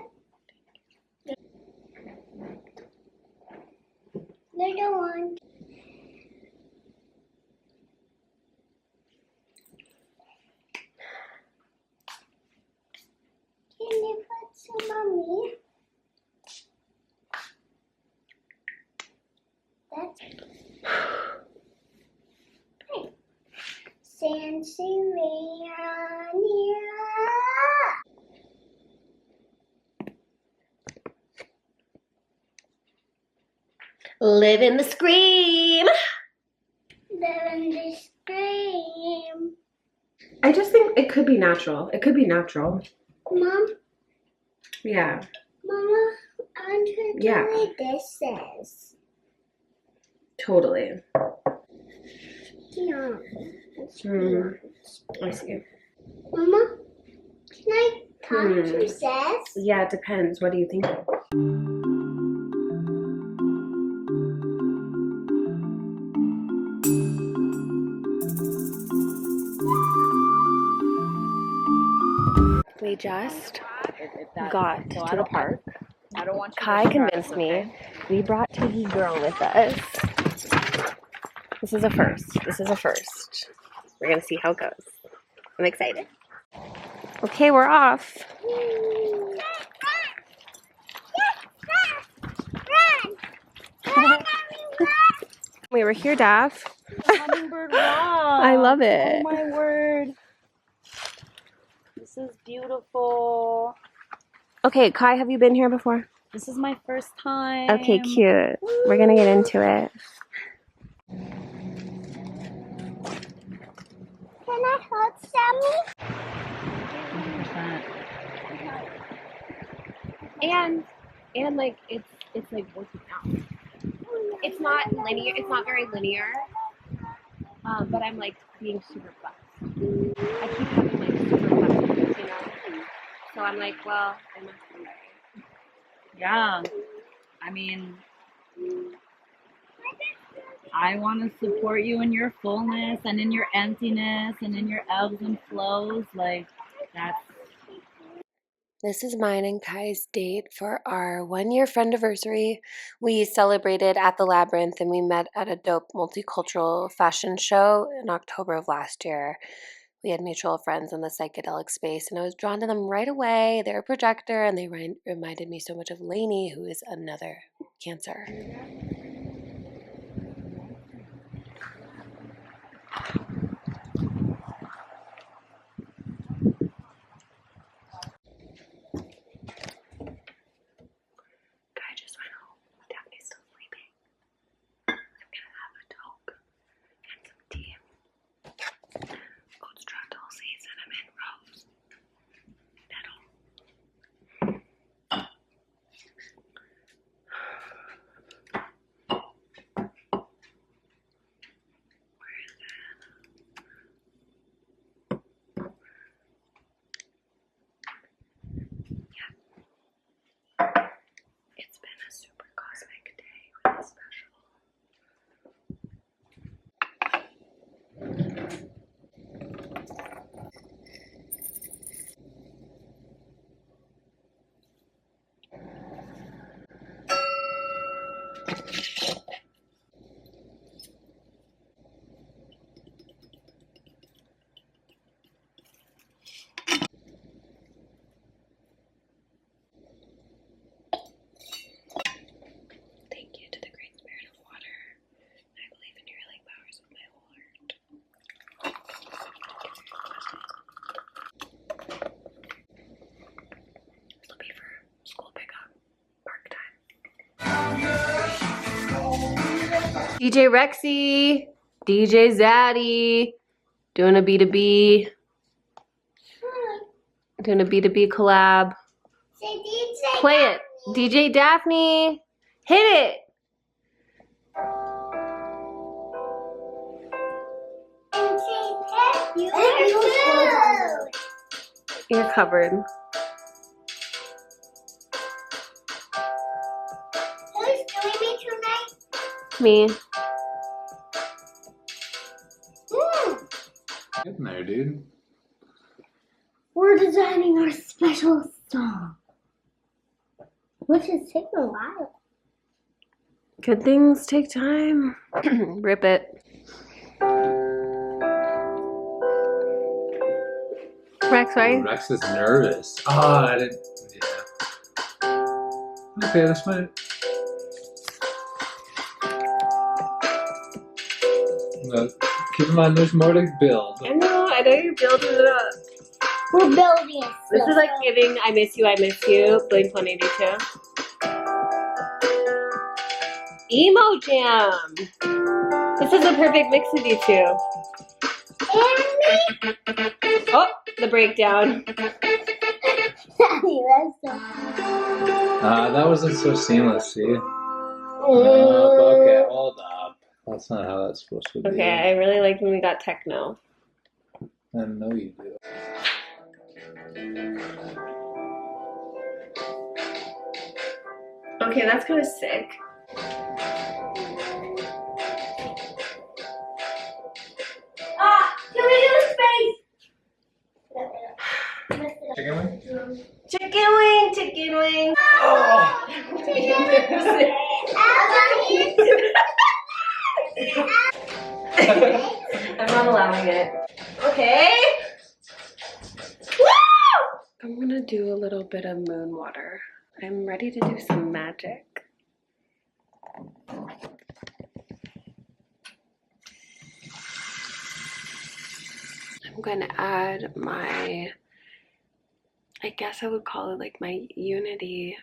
Little one. Mommy. That's hey. Sansevieria. Live in the scream. Live in the stream. I just think it could be natural. It could be natural. Mom, Yeah. Mama, I want to do Yeah. what this says. Totally. No. I see. Mama, can I talk to says? Yeah, it depends. What do you think? We just got to the park. Kai convinced me. We brought Tiggy Girl with us. This is a first. This is a first. We're gonna see how it goes. I'm excited. Okay, we're off. We were here, Daff. Hummingbird Walk. I love it. Oh my word. This is beautiful. Okay, Kai, have you been here before? This is my first time. Okay, cute. We're gonna get into it. Can I hold Sammy? 100%. And like it's like working out. It's not linear. It's not very linear. But I'm like being super flexed. I keep having like super flexed, you know. So I'm like, well, I must be right. Yeah. I mean, I want to support you in your fullness and in your emptiness and in your ebbs and flows. Like, that's. This is mine and Kai's date for our 1-year Friendiversary. We celebrated at the Labyrinth and we met at a dope multicultural fashion show in October of last year. We had mutual friends in the psychedelic space and I was drawn to them right away. They're a projector and they reminded me so much of Lainey, who is another Cancer. It's been a super cosmic day, really special. Thank you to the Great Spirit of Water. I believe in your healing powers with my whole heart. This will be for school pickup, park time. DJ Rexy, DJ Zaddy, doing a B2B, doing a B2B collab. Say DJ. Play it, DJ Daphne, hit it. And say thank you. Too. You're covered. Who's doing me tonight? Me. Getting there, dude. We're designing our special song, which is taking a while. Good things take time. Rip it. Rex, right? Rex is nervous. Oh, I didn't. Yeah. Okay, this might. No, keep in mind, there's more to build. I know you're building it up. We're building it. This is like giving I miss you, Blink 182. Emo Jam! This is a perfect mix of you two. Oh, the breakdown. That wasn't so seamless, see? Okay, hold up. That's not how that's supposed to be. Okay, I really liked when we got techno. I know you do. Okay, that's kind of sick. Can we do space? Chicken wing? Chicken wing, chicken wing. Oh! I'm not allowing it. Okay. Woo! I'm gonna do a little bit of moon water. I'm ready to do some magic. I'm gonna add my, I guess I would call it like my unity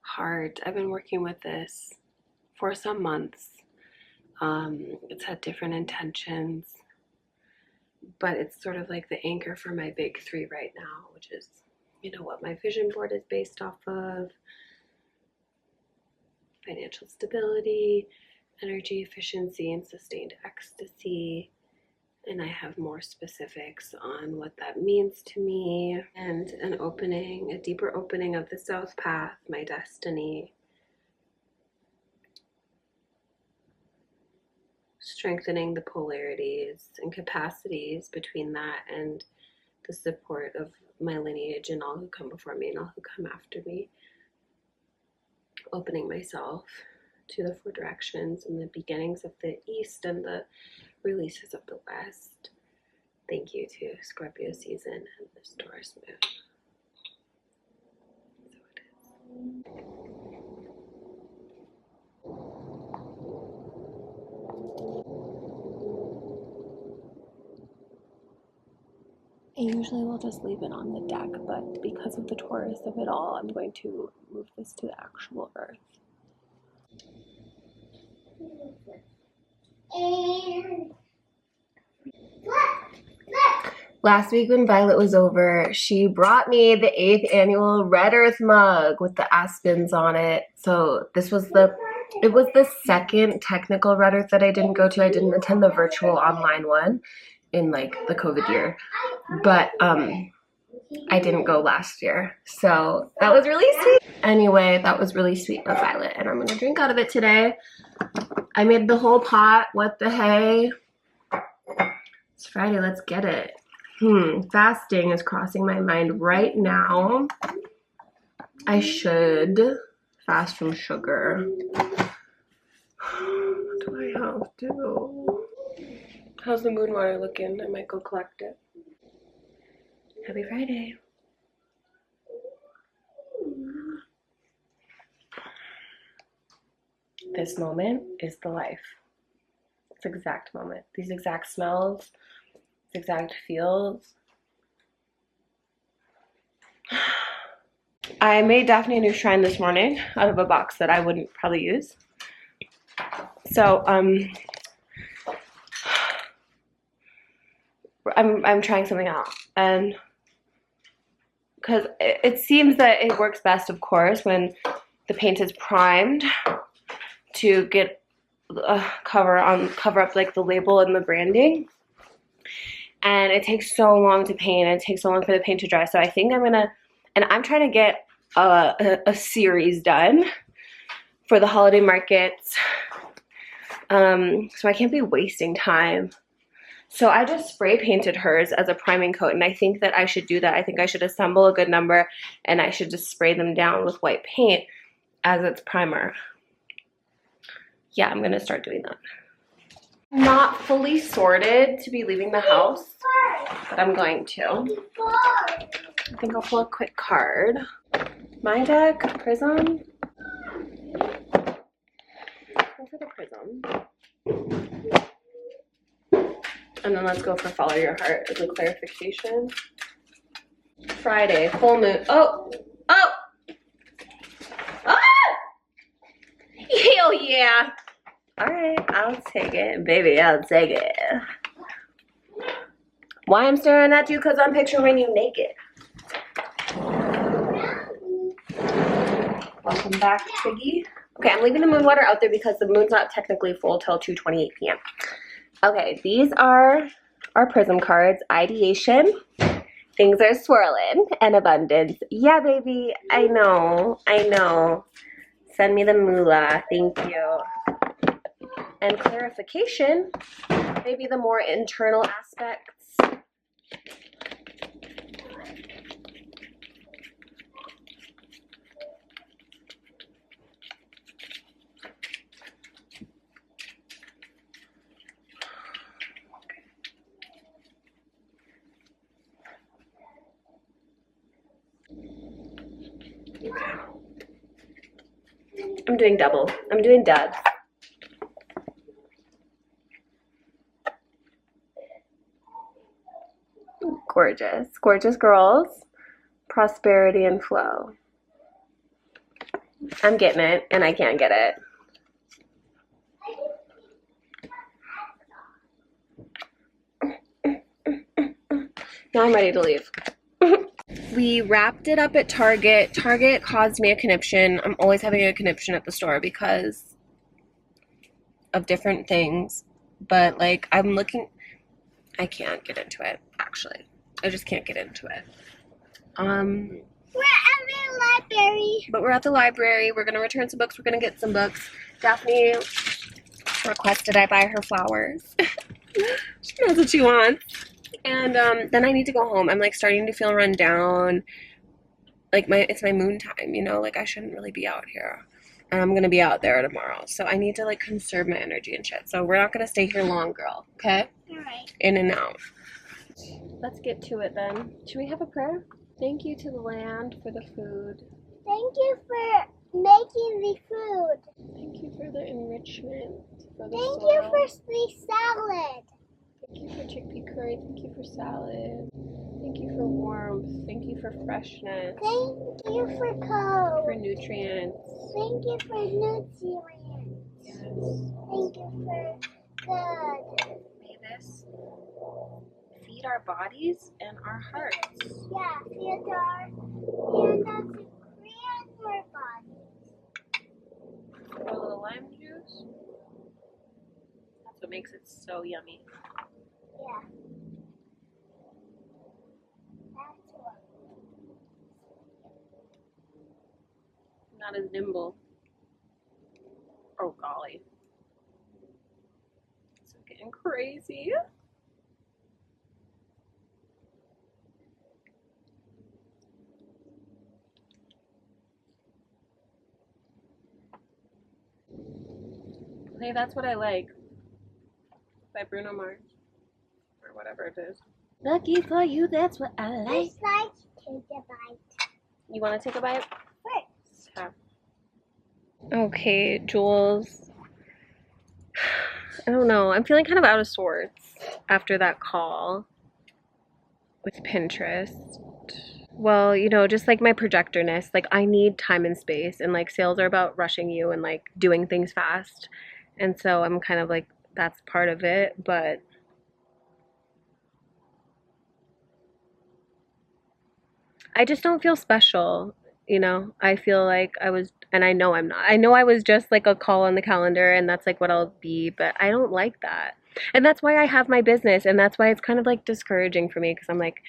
heart. I've been working with this for some months. It's had different intentions, but it's sort of like the anchor for my big three right now, which is, you know, what my vision board is based off of: financial stability, energy efficiency, and sustained ecstasy. And I have more specifics on what that means to me, and an opening, a deeper opening of the South Path, my destiny. Strengthening the polarities and capacities between that and the support of my lineage and all who come before me and all who come after me. Opening myself to the four directions and the beginnings of the East and the releases of the West. Thank you to Scorpio season and this Taurus moon. So it is. I usually will just leave it on the deck, but because of the Taurus of it all, I'm going to move this to the actual earth. Last week when Violet was over, she brought me the 8th annual Red Earth mug with the aspens on it. So this was it was the second technical Red Earth that I didn't go to. I didn't attend the virtual online one in like the COVID year, but I didn't go last year. So that was really sweet. Anyway, that was really sweet of Violet, and I'm gonna drink out of it today. I made the whole pot. What the hey? It's Friday, let's get it. Fasting is crossing my mind right now. I should fast from sugar. What do I have to? How's the moon water looking? I might go collect it. Happy Friday. This moment is the life. This exact moment. These exact smells. These exact feels. I made Daphne a new shrine this morning out of a box that I wouldn't probably use. So, I'm trying something out, and because it seems that it works best, of course, when the paint is primed to get cover up like the label and the branding, and it takes so long to paint and it takes so long for the paint to dry. So I think I'm trying to get a series done for the holiday markets, so I can't be wasting time. So I just spray painted hers as a priming coat, and I think that I should do that. I think I should assemble a good number, and I should just spray them down with white paint as its primer. Yeah, I'm gonna start doing that. Not fully sorted to be leaving the house, but I'm going to. I think I'll pull a quick card. My deck, Prism. for the prism. And then let's go for follow your heart as a clarification. Friday, full moon. Oh! Oh! Ah! Hell yeah! Alright, I'll take it. Baby, I'll take it. Why I'm staring at you? Because I'm picturing you naked. Welcome back, Tiggy. Okay, I'm leaving the moon water out there because the moon's not technically full till 2:28 p.m. Okay, these are our prism cards. Ideation. Things are swirling. And abundance. Yeah, baby. I know. I know. Send me the moolah. Thank you. And clarification. Maybe the more internal aspects. I'm doing double. I'm doing dubs. Gorgeous. Gorgeous girls. Prosperity and flow. I'm getting it, and I can't get it. Now I'm ready to leave. We wrapped it up at Target. Target caused me a conniption. I'm always having a conniption at the store because of different things. But, like, I'm looking... I can't get into it, actually. I just can't get into it. We're at the library. But we're at the library. We're going to return some books. We're going to get some books. Daphne requested I buy her flowers. She knows what she wants. And then I need to go home. I'm like starting to feel run down. Like it's my moon time, you know, like I shouldn't really be out here. And I'm gonna be out there tomorrow. So I need to like conserve my energy and shit. So we're not gonna stay here long, girl. Okay? Alright. In and out. Let's get to it then. Should we have a prayer? Thank you to the land for the food. Thank you for making the food. Thank you for the enrichment. For the Thank soil. you for the salad. Thank you for chickpea curry. Thank you for salad. Thank you for warmth. Thank you for freshness. Thank you for cold. For nutrients. Thank you for nutrients. Yes. Thank you for good. May this feed our bodies and our hearts. Yeah, feed us to create our bodies. Put a little lime juice. That's what makes it so yummy. Yeah. That's what. Not as nimble. Oh golly. It's getting crazy. Hey, that's what I like. By Bruno Mars. Or whatever it is. Lucky for you, that's what I like. Just like take a bite. You want to take a bite? First. Yeah. Okay, Jules. I don't know. I'm feeling kind of out of sorts after that call with Pinterest. Well, you know, just like my projectorness, like I need time and space, and like sales are about rushing you and like doing things fast. And so I'm kind of like, that's part of it, but I just don't feel special, you know? I feel like I was, and I know I'm not. I know I was just like a call on the calendar and that's like what I'll be, but I don't like that. And that's why I have my business, and that's why it's kind of like discouraging for me, because I'm like,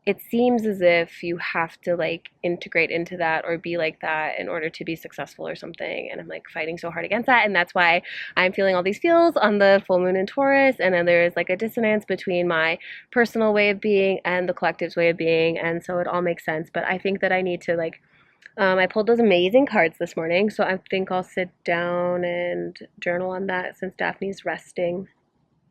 it seems as if you have to like integrate into that or be like that in order to be successful or something. And I'm like fighting so hard against that. And that's why I'm feeling all these feels on the full moon in Taurus. And then there's like a dissonance between my personal way of being and the collective's way of being. And so it all makes sense. But I think that I need to like, I pulled those amazing cards this morning. So I think I'll sit down and journal on that since Daphne's resting.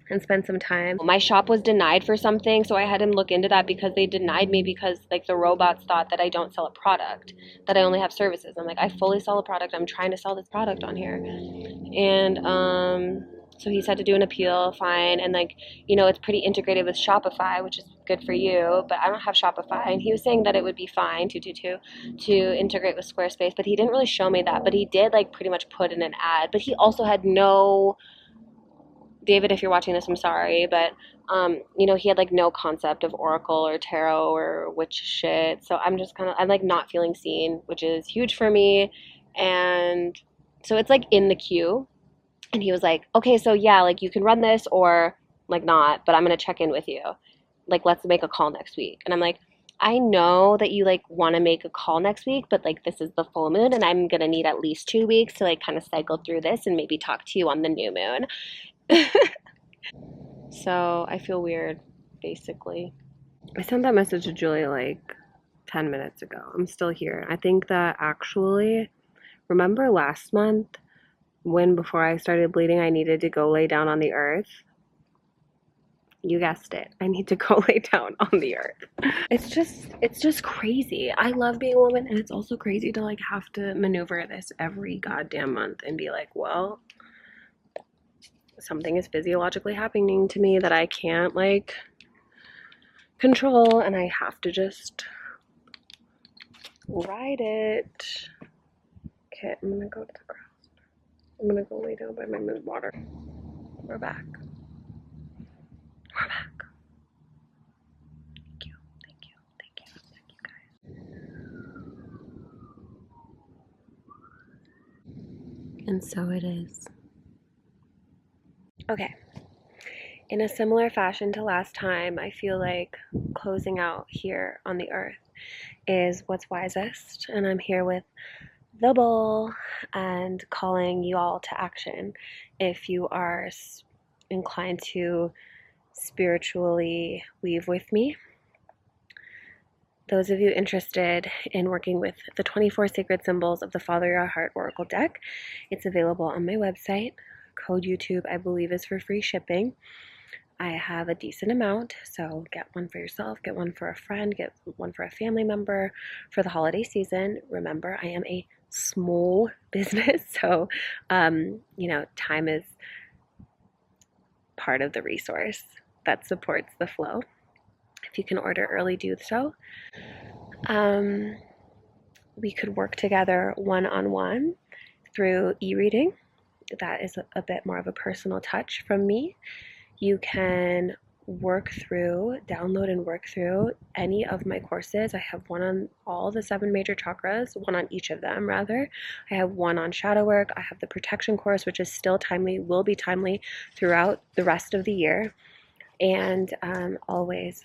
and spend some time. My shop was denied for something, so I had him look into that because they denied me because like the robots thought that I don't sell a product, that I only have services. I'm like, I fully sell a product. I'm trying to sell this product on here. And so he's had to do an appeal, fine, and like, you know, it's pretty integrated with Shopify, which is good for you, but I don't have Shopify. And he was saying that it would be fine, 222, to integrate with Squarespace, but he didn't really show me that. But he did like pretty much put in an ad, but he also had no, David, if you're watching this, I'm sorry, but you know, he had like no concept of Oracle or Tarot or witch shit. So I'm just kind of, I'm like not feeling seen, which is huge for me. And so it's like in the queue. And he was like, okay, so yeah, like you can run this or like not, but I'm going to check in with you. Like, let's make a call next week. And I'm like, I know that you like want to make a call next week, but like this is the full moon and I'm going to need at least 2 weeks to like kind of cycle through this and maybe talk to you on the new moon. So I feel weird, basically. I sent that message to Julia like 10 minutes ago. I'm still here. I think that actually, remember last month when before I started bleeding, I needed to go lay down on the earth? You guessed it. I need to go lay down on the earth. It's just crazy. I love being a woman, and it's also crazy to like have to maneuver this every goddamn month and be like, well, something is physiologically happening to me that I can't like control, and I have to just ride it. Okay, I'm gonna go to the grass. I'm gonna go lay down by my moon water. We're back. We're back. Thank you, thank you, thank you, thank you guys. And so it is. Okay. In a similar fashion to last time, I feel like closing out here on the earth is what's wisest, and I'm here with the bull and calling you all to action if you are inclined to spiritually weave with me. Those of you interested in working with the 24 sacred symbols of the Father Your Heart Oracle deck, it's available on my website. Code YouTube, I believe, is for free shipping. I have a decent amount, so get one for yourself, get one for a friend, get one for a family member for the holiday season. Remember, I am a small business, so you know, time is part of the resource that supports the flow. If you can order early, do so. We could work together one-on-one through e-reading. That is a bit more of a personal touch from me. You can download and work through any of my courses. I have one on all the 7 major chakras, one on each of them rather. I have one on shadow work. I have the protection course, which is still timely, will be timely throughout the rest of the year. And always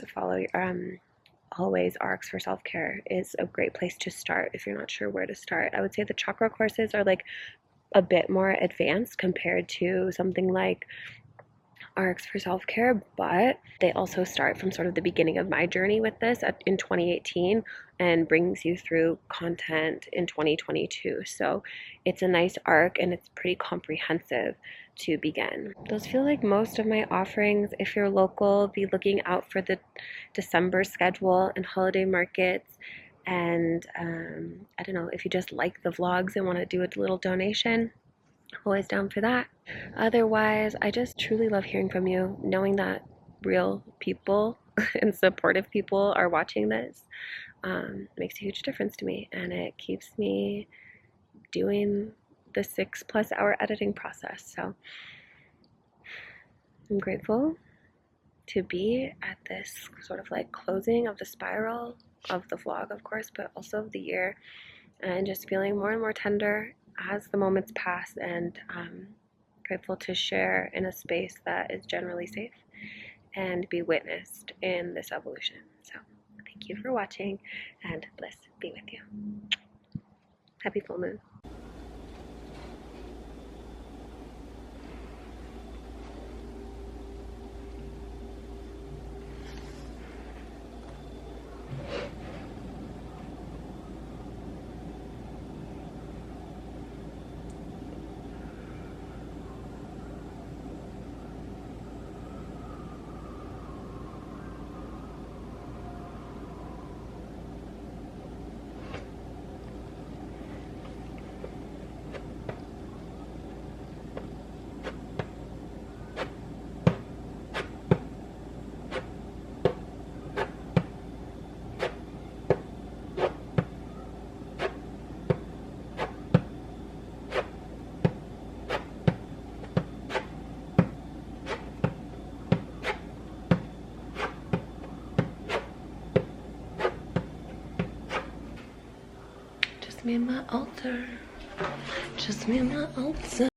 Arcs for Self-Care is a great place to start if you're not sure where to start. I would say the chakra courses are like a bit more advanced compared to something like Arcs for Self-Care, but they also start from sort of the beginning of my journey with this in 2018 and brings you through content in 2022. So it's a nice arc and it's pretty comprehensive to begin. Those feel like most of my offerings. If you're local, be looking out for the December schedule and holiday markets. And I don't know, if you just like the vlogs and want to do a little donation, always down for that. Otherwise, I just truly love hearing from you, knowing that real people and supportive people are watching this makes a huge difference to me, and it keeps me doing the 6+ hour editing process. So I'm grateful to be at this sort of like closing of the spiral of the vlog, of course, but also of the year, and just feeling more and more tender as the moments pass, and grateful to share in a space that is generally safe and be witnessed in this evolution. So thank you for watching, and bliss be with you. Happy full moon. me and my altar. Just me and my altar.